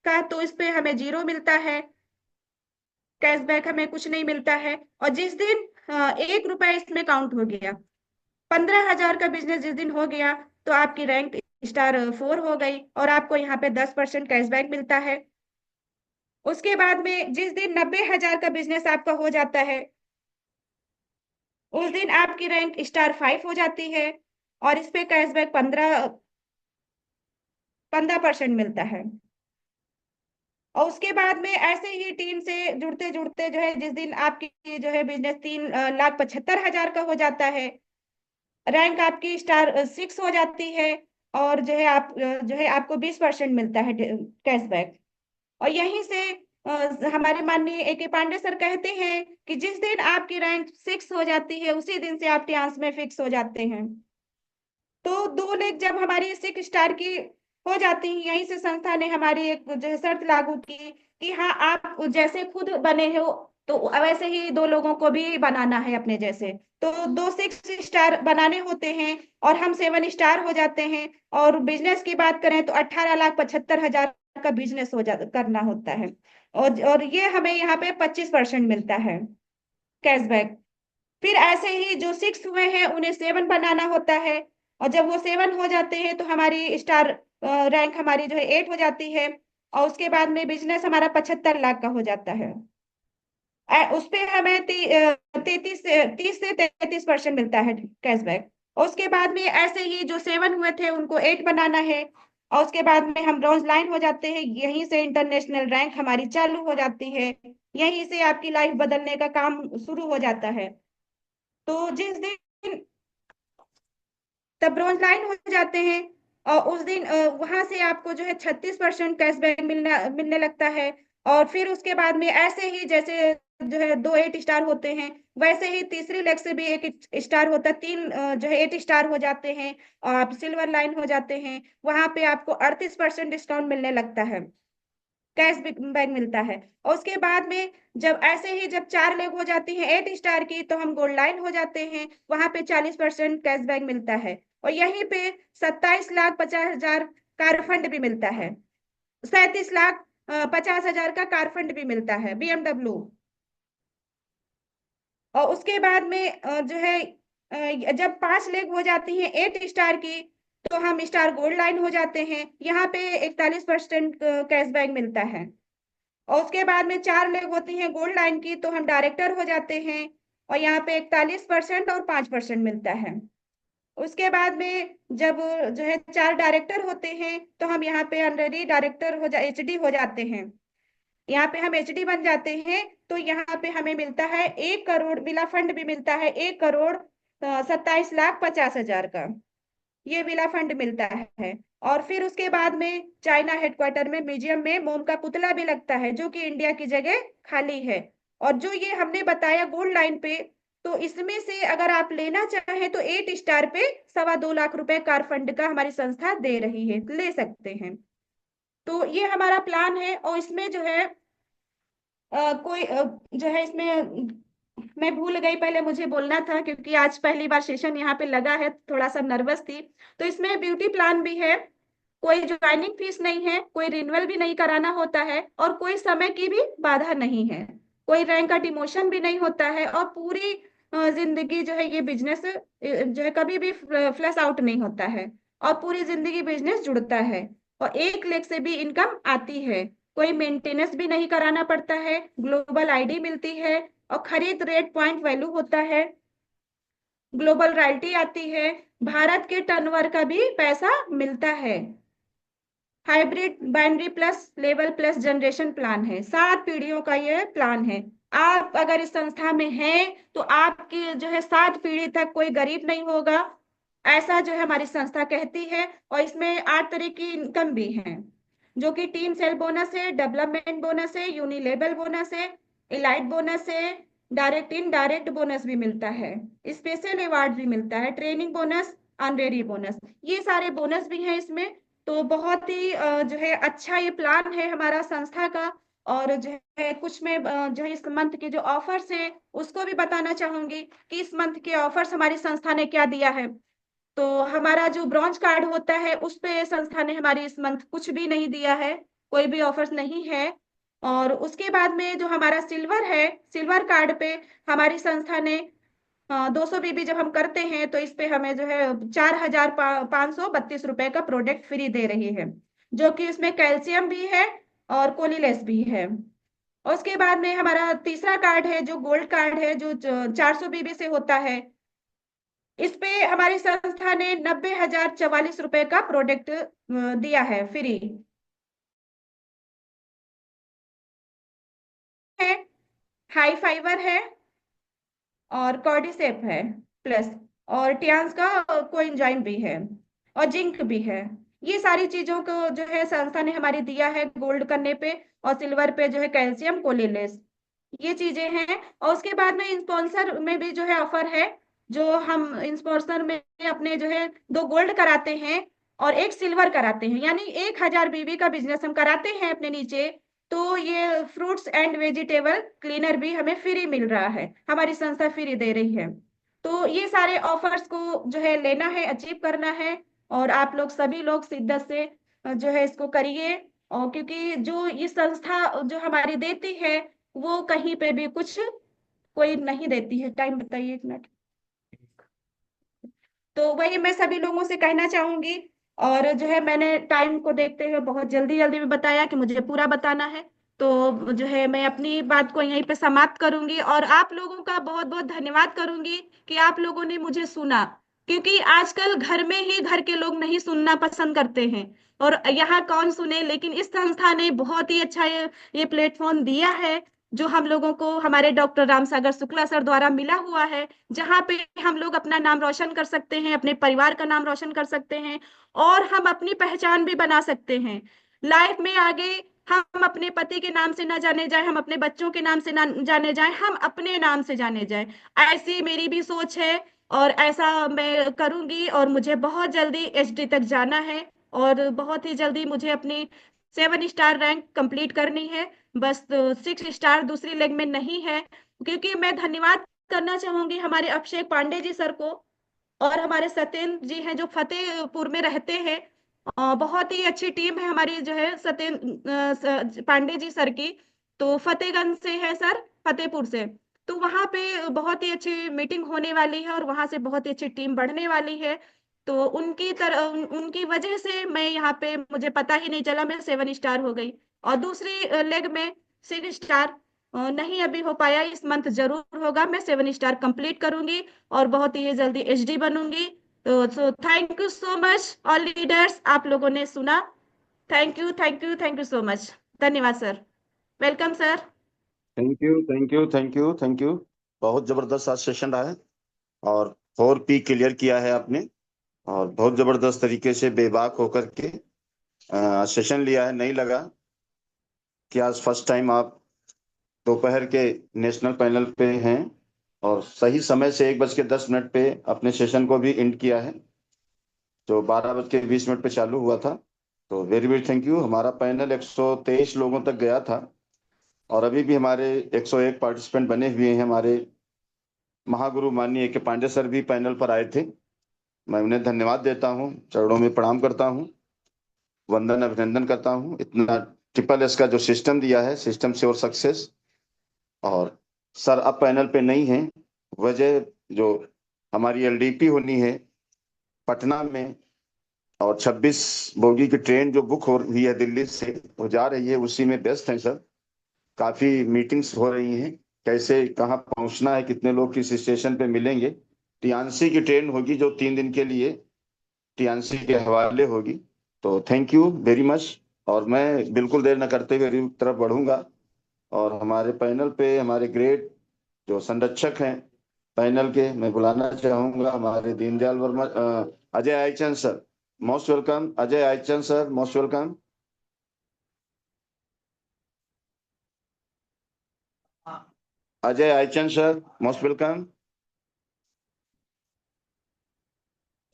Speaker 1: का, तो इस पे हमें 0 मिलता है, कैशबैक हमें कुछ नहीं मिलता है। और जिस दिन 1 रुपया इसमें काउंट हो गया, 15,000 का बिजनेस जिस दिन हो गया, तो आपकी रैंक स्टार 4 हो गई और आपको यहाँ पे 10% कैशबैक मिलता है। उसके बाद में जिस दिन 90,000 का बिजनेस आपका हो जाता है, उस दिन आपकी रैंक स्टार 5 हो जाती है। और इस पे कैशबैक 15% मिलता है। और उसके बाद में ऐसे ही टीम से जुड़ते जुड़ते जो है जिस दिन आपकी जो है बिजनेस 3,75,000 का हो जाता है, रैंक आपकी स्टार 6 हो जाती है। और जो है आप जो है आपको 20% मिलता है कैशबैक। और यहीं से हमारे माननीय AK पांडे सर कहते हैं कि जिस दिन आपकी रैंक 6 हो जाती है, उसी दिन से आप ट्रांस में फिक्स हो जाते हैं। तो 2 लेग जब हमारी 6 स्टार की हो जाती है, यहीं से संस्था ने हमारी एक जो है शर्त लागू की कि हाँ आप जैसे खुद बने हो तो वैसे ही 2 लोगों को भी बनाना है अपने जैसे। तो 2 6 स्टार बनाने होते हैं और हम 7 स्टार हो जाते हैं। और बिजनेस की बात करें तो 18,75,000 का बिजनेस करना होता है। और ये हमें यहाँ पे 25% मिलता है कैशबैक। फिर ऐसे ही जो 6 हुए हैं उन्हें 7 बनाना होता है। और जब वो 7 हो जाते हैं तो हमारी स्टार रैंक हमारी जो है 8 हो जाती है। और उसके बाद में बिजनेस हमारा 75 लाख का हो जाता है। उस पे हमें 30 से 33% मिलता है कैशबैक। उसके बाद में ऐसे ही जो 7 हुए थे उनको 8 बनाना है। और उसके बाद में हम ब्रॉन्ज लाइन हो जाते हैं, यहीं से इंटरनेशनल रैंक हमारी चालू हो जाती है। यहीं से आपकी लाइफ बदलने का काम शुरू हो जाता है। तो जिस दिन तब ब्रॉन्ज लाइन हो जाते हैं। और उस दिन वहां से आपको जो है 36% कैशबैक मिलने लगता है। और फिर उसके बाद में ऐसे ही जैसे जो है 2 8 स्टार होते हैं, वैसे ही तीसरी लेग से भी 1 स्टार होता है, तीन जो है 8 स्टार हो जाते हैं और आप सिल्वर लाइन हो जाते हैं। वहां पे आपको 38% डिस्काउंट मिलने लगता है, कैश बैक मिलता है। और उसके बाद में जब ऐसे ही जब 4 लेग हो जाती है 8 स्टार की, तो हम गोल्ड लाइन हो जाते हैं, वहां पे 40% कैश बैक मिलता है। और यहीं पे 27,50,000 का रिफंड भी मिलता है, 37,50,000 का कार फंड भी मिलता है BMW। और उसके बाद में जो है जब 5 लेग हो जाती हैं 8 स्टार की, तो हम स्टार गोल्ड लाइन हो जाते हैं, यहाँ पे 41% कैशबैक मिलता है। और उसके बाद में 4 लेग होती हैं गोल्ड लाइन की, तो हम डायरेक्टर हो जाते हैं, और यहाँ पे 41% और 5% मिलता है। उसके बाद में जब जो है 4 डायरेक्टर होते हैं, तो हम यहाँ पे ऑनरेडी डायरेक्टर HD हो जाते हैं, यहाँ पे हम HD बन जाते हैं। तो यहाँ पे हमें मिलता है 1 करोड़, विला फंड भी मिलता है 1,27,50,000 का, ये विला फंड मिलता है। और फिर उसके बाद में चाइना हेडक्वार्टर में म्यूजियम में मोम का पुतला भी लगता है, जो कि इंडिया की जगह खाली है। और जो ये हमने बताया गोल्ड लाइन पे, तो इसमें से अगर आप लेना चाहें तो 8 स्टार पे 2.25 लाख रुपए कार फंड का हमारी संस्था दे रही है, ले सकते हैं। तो ये हमारा प्लान है। और इसमें जो है कोई जो है इसमें मैं भूल गई, पहले मुझे बोलना था, क्योंकि आज पहली बार सेशन यहाँ पे लगा है, थोड़ा सा नर्वस थी। तो इसमें ब्यूटी प्लान भी है, कोई ज्वाइनिंग फीस नहीं है, कोई रिन्यूअल भी नहीं कराना होता है, और कोई समय की भी बाधा नहीं है, कोई रैंक का डिमोशन भी नहीं होता है, और पूरी जिंदगी जो है ये बिजनेस जो है कभी भी फ्लश आउट नहीं होता है, और पूरी जिंदगी बिजनेस जुड़ता है, और 1 लाख से भी इनकम आती है। कोई मेंटेनेंस भी नहीं कराना पड़ता है, ग्लोबल ID मिलती है, और खरीद रेट पॉइंट वैल्यू होता है, ग्लोबल रॉयल्टी आती है, भारत के टर्नओवर का भी पैसा मिलता है। Hybrid binary plus level plus generation plan है, 7 पीढ़ियों का ये प्लान है। आप अगर इस संस्था में हैं तो आपकी जो है 7 पीढ़ी तक कोई गरीब नहीं होगा, ऐसा जो है हमारी संस्था कहती है। और इसमें 8 तरह की इनकम भी है, जो कि टीम सेल बोनस है, डेवलपमेंट बोनस है, यूनिलेबल बोनस है, इलाइट बोनस है, डायरेक्ट इनडायरेक्ट बोनस भी मिलता है, स्पेशल अवार्ड भी मिलता है, ट्रेनिंग बोनस, ऑनरेरी बोनस, ये सारे बोनस भी हैं इसमें। तो बहुत ही जो है अच्छा ये प्लान है हमारा संस्था का। और जो है कुछ में जो है इस मंथ के जो ऑफर्स है उसको भी बताना चाहूंगी कि इस मंथ के ऑफर्स हमारी संस्था ने क्या दिया है। तो हमारा जो ब्रॉन्ज कार्ड होता है उस पे संस्था ने हमारी इस मंथ कुछ भी नहीं दिया है, कोई भी ऑफर्स नहीं है। और उसके बाद में जो हमारा सिल्वर है, सिल्वर कार्ड पे हमारी संस्था ने 200 BB जब हम करते हैं तो इस पे हमें जो है 4,532 रुपए का प्रोडक्ट फ्री दे रही है, जो कि उसमें कैल्शियम भी है और कोलिलेस भी है। और उसके बाद में हमारा तीसरा कार्ड है जो गोल्ड कार्ड है, जो 400 BB से होता है। इस पे हमारी संस्था ने 90,044 रुपए का प्रोडक्ट दिया है फ्री है। हाई फाइबर है, और कॉर्डिसेप है प्लस, और टियान्स का कोएंजाइम भी है, और जिंक भी है। ये सारी चीजों को जो है संस्था ने हमारी दिया है गोल्ड करने पे, और सिल्वर पे जो है कैल्शियम कोलिलेस, ये चीजें हैं। और उसके बाद में स्पॉन्सर में भी जो है ऑफर है, जो हम स्पॉन्सर में अपने जो है 2 गोल्ड कराते हैं और 1 सिल्वर कराते हैं, यानी 1,000 BB का बिजनेस हम कराते हैं अपने नीचे। तो ये फ्रूट्स एंड वेजिटेबल क्लीनर भी हमें फ्री मिल रहा है, हमारी संस्था फ्री दे रही है। तो ये सारे ऑफर्स को जो है लेना है, अचीव करना है। और आप लोग सभी लोग शिद्दत से जो है इसको करिए। और क्योंकि जो ये संस्था जो हमारी देती है वो कहीं पे भी कुछ कोई नहीं देती है। टाइम बताइए 1 मिनट। तो वही मैं सभी लोगों से कहना चाहूंगी। और जो है मैंने टाइम को देखते हुए बहुत जल्दी जल्दी में बताया कि मुझे पूरा बताना है। तो जो है मैं अपनी बात को यहीं पे समाप्त करूंगी, और आप लोगों का बहुत बहुत धन्यवाद करूंगी कि आप लोगों ने मुझे सुना। क्योंकि आजकल घर में ही घर के लोग नहीं सुनना पसंद करते हैं, और यहाँ कौन सुने, लेकिन इस संस्था ने बहुत ही अच्छा ये प्लेटफॉर्म दिया है, जो हम लोगों को हमारे डॉक्टर रामसागर शुक्ला सर द्वारा मिला हुआ है, जहाँ पे हम लोग अपना नाम रोशन कर सकते हैं, अपने परिवार का नाम रोशन कर सकते हैं, और हम अपनी पहचान भी बना सकते हैं लाइफ में आगे। हम अपने पति के नाम से ना जाने जाए, हम अपने बच्चों के नाम से ना जाने जाए, हम अपने नाम से जाने जाए। ऐसी मेरी भी सोच है, और ऐसा मैं करूंगी। और मुझे बहुत जल्दी एचडी तक जाना है, और बहुत ही जल्दी मुझे अपनी 7 स्टार रैंक कंप्लीट करनी है। बस 6 स्टार दूसरी लेग में नहीं है, क्योंकि मैं धन्यवाद करना चाहूंगी हमारे अभिषेक पांडे जी सर को, और हमारे सत्येंद्र जी हैं जो फतेहपुर में रहते हैं। बहुत ही अच्छी टीम है हमारी, जो है सत्येंद्र पांडे जी सर की, तो फतेहगंज से है सर, फतेहपुर से। तो वहां पे बहुत ही अच्छी मीटिंग होने वाली है, और वहां से बहुत ही अच्छी टीम बढ़ने वाली है। तो उनकी वजह से मैं यहाँ पे, मुझे पता ही नहीं चला मैं 7 स्टार हो गई। और दूसरी लेग में 6 स्टार नहीं अभी हो पाया, इस मंथ जरूर होगा। मैं 7 स्टार कंप्लीट करूंगी, और बहुत ही जल्दी एचडी बनूंगी। तो thank you so much all leaders, आप लोगों ने सुना। Thank you, thank you, thank you so much. धन्यवाद sir. Welcome sir.
Speaker 3: Thank you, thank you, thank you, thank you. बहुत जबरदस्त आज सेशन रहा है, और 4P क्लियर किया है आपने, और बहुत जबरदस्त तरीके से बेबाक होकर के सेशन लिया है। नहीं लगा कि आज फर्स्ट टाइम आप दोपहर के नेशनल पैनल पे हैं, और सही समय से 1:10 पे अपने सेशन को भी एंड किया है, जो 12:20 पे चालू हुआ था। तो वेरी वेरी थैंक यू। हमारा पैनल 123 लोगों तक गया था, और अभी भी हमारे 101 पार्टिसिपेंट बने हुए हैं। हमारे महागुरु माननीय के पांडे सर भी पैनल पर आए थे। मैं उन्हें धन्यवाद देता हूँ, चरणों में प्रणाम करता हूँ, वंदन अभिनंदन करता हूँ। इतना ट्रिपल S का जो सिस्टम दिया है, सिस्टम से और सक्सेस। और सर अब पैनल पे नहीं है, वजह जो हमारी एलडीपी होनी है पटना में, और 26 बोगी की ट्रेन जो बुक हो रही है दिल्ली से, वो जा रही है, उसी में व्यस्त है सर। काफी मीटिंग्स हो रही हैं, कैसे कहाँ पहुंचना है, कितने लोग किस स्टेशन पे मिलेंगे। टियान्सी की ट्रेन होगी जो 3 दिन के लिए टियान्सी के हवाले होगी। तो थैंक यू वेरी मच। और मैं बिल्कुल देर न करते हुए रिव्यू की तरफ बढ़ूंगा, और हमारे पैनल पे हमारे ग्रेट जो संरक्षक हैं पैनल के, मैं बुलाना चाहूंगा हमारे Deendayal Verma, Ajay Aichand sir. Most welcome Ajay Aichand sir, most welcome. Ajay Aichand sir, most welcome.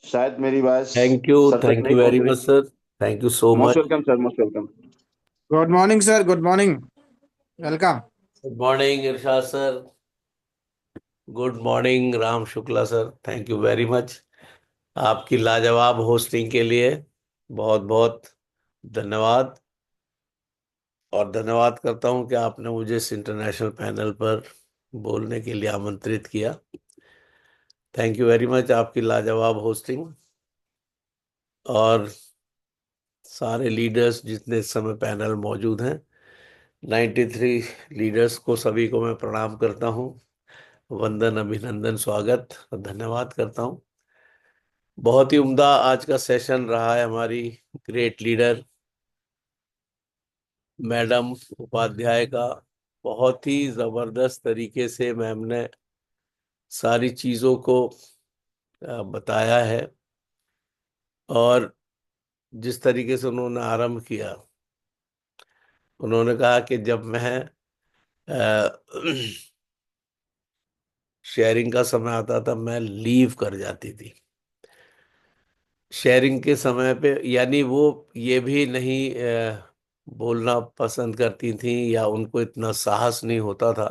Speaker 3: शायद मेरी वॉइस सर तक
Speaker 2: थैंक
Speaker 3: नहीं
Speaker 2: यू वेरी
Speaker 3: पहुंच रही।
Speaker 2: Much sir. Thank you so
Speaker 3: most
Speaker 2: much.
Speaker 3: Welcome sir, most welcome.
Speaker 4: Good morning sir, good morning, welcome.
Speaker 2: Good morning Irshad sir. Good morning Ram Shukla sir. Thank you very much आपकी लाजवाब hosting के लिए। बहुत बहुत धन्यवाद। और धन्यवाद करता हूं कि आपने मुझे इस इंटरनेशनल पैनल पर बोलने के लिए आमंत्रित किया। थैंक यू वेरी मच आपकी लाजवाब होस्टिंग। और सारे लीडर्स जितने इस समय पैनल मौजूद हैं, 93 लीडर्स को, सभी को मैं प्रणाम करता हूं, वंदन अभिनंदन स्वागत और धन्यवाद करता हूं। बहुत ही उम्दा आज का सेशन रहा है। हमारी ग्रेट लीडर मैडम उपाध्याय का बहुत ही जबरदस्त तरीके से मैम ने सारी चीजों को बताया है। और जिस तरीके से उन्होंने आरंभ किया, उन्होंने कहा कि जब मैं शेयरिंग का समय आता था मैं लीव कर जाती थी शेयरिंग के समय पे। यानी वो ये भी नहीं बोलना पसंद करती थी, या उनको इतना साहस नहीं होता था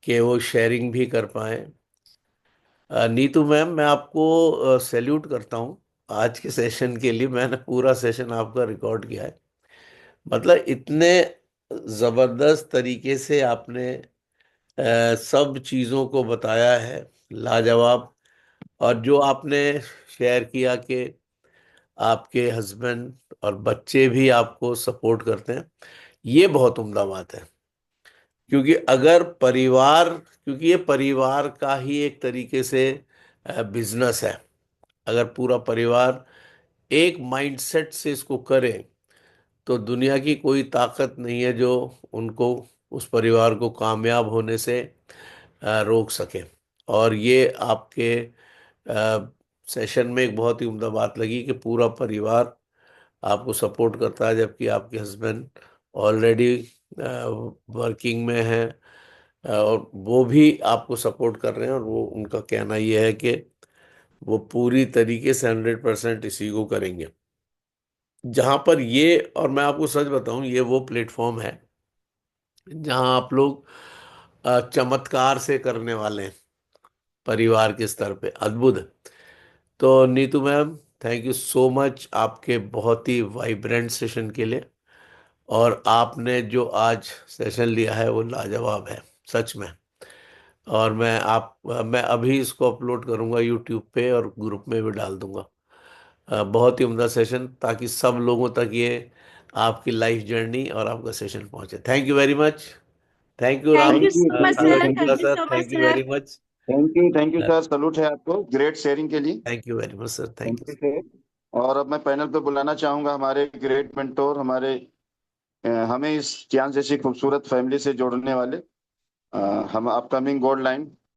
Speaker 2: कि वो शेयरिंग भी कर पाए। नीतू मैम, मैं आपको सैल्यूट करता हूँ आज के सेशन के लिए। मैंने पूरा सेशन आपका रिकॉर्ड किया है। मतलब इतने जबरदस्त तरीके से आपने सब चीजों को बताया है, लाजवाब। और जो आपने शेयर किया कि आपके हस्बैंड और बच्चे भी आपको सपोर्ट करते हैं, ये बहुत उम्दा बात है। क्योंकि अगर परिवार, क्योंकि ये परिवार का ही एक तरीके से बिजनेस है। अगर पूरा परिवार एक माइंडसेट से इसको करे, तो दुनिया की कोई ताकत नहीं है जो उनको उस परिवार को कामयाब होने से रोक सके। और ये आपके सेशन में एक बहुत ही उम्दा बात लगी कि पूरा परिवार आपको सपोर्ट करता है, जबकि आपके हस्बैंड ऑलरेडी वर्किंग में हैं, और वो भी आपको सपोर्ट कर रहे हैं। और वो उनका कहना ये है कि वो पूरी तरीके से 100% इसी को करेंगे। जहां पर ये, और मैं आपको सच बताऊं, ये वो प्लेटफॉर्म है जहां आप लोग चमत्कार से करने वाले हैं, परिवार के स्तर पे अद्भुत। तो Neetu ma'am, thank you so much आपके बहुत ही वाइब्रेंट सेशन के लिए। और आपने जो आज सेशन लिया है वो लाजवाब है, सच में। और मैं अभी इसको अपलोड करूंगा यूट्यूब पे और ग्रुप में भी डाल दूंगा। बहुत ही उम्दा सेशन, ताकि सब लोगों तक ये आपकी लाइफ जर्नी और आपका सेशन पहुंचे। Thank you very much. Thank you
Speaker 1: thank
Speaker 2: Ram
Speaker 1: you
Speaker 3: thank you
Speaker 1: so much
Speaker 3: thank you
Speaker 1: sir,
Speaker 3: thank
Speaker 2: Shukla
Speaker 3: you
Speaker 1: thank you
Speaker 2: sir,
Speaker 1: so much
Speaker 2: thank you
Speaker 1: sir.
Speaker 2: Very much.
Speaker 3: Thank you sir, salute है आपको great sharing के लिए।
Speaker 2: Thank you very much sir, thank
Speaker 3: thank
Speaker 2: you.
Speaker 3: You sir. और अब मैं panel पे बुलाना चाहूंगा हमारे ग्रेट मेंटोर, हमारे हमें इस ज्ञान जैसी खूबसूरत फैमिली से जोड़ने वाले, हम अपकमिंग गोल्ड लाइन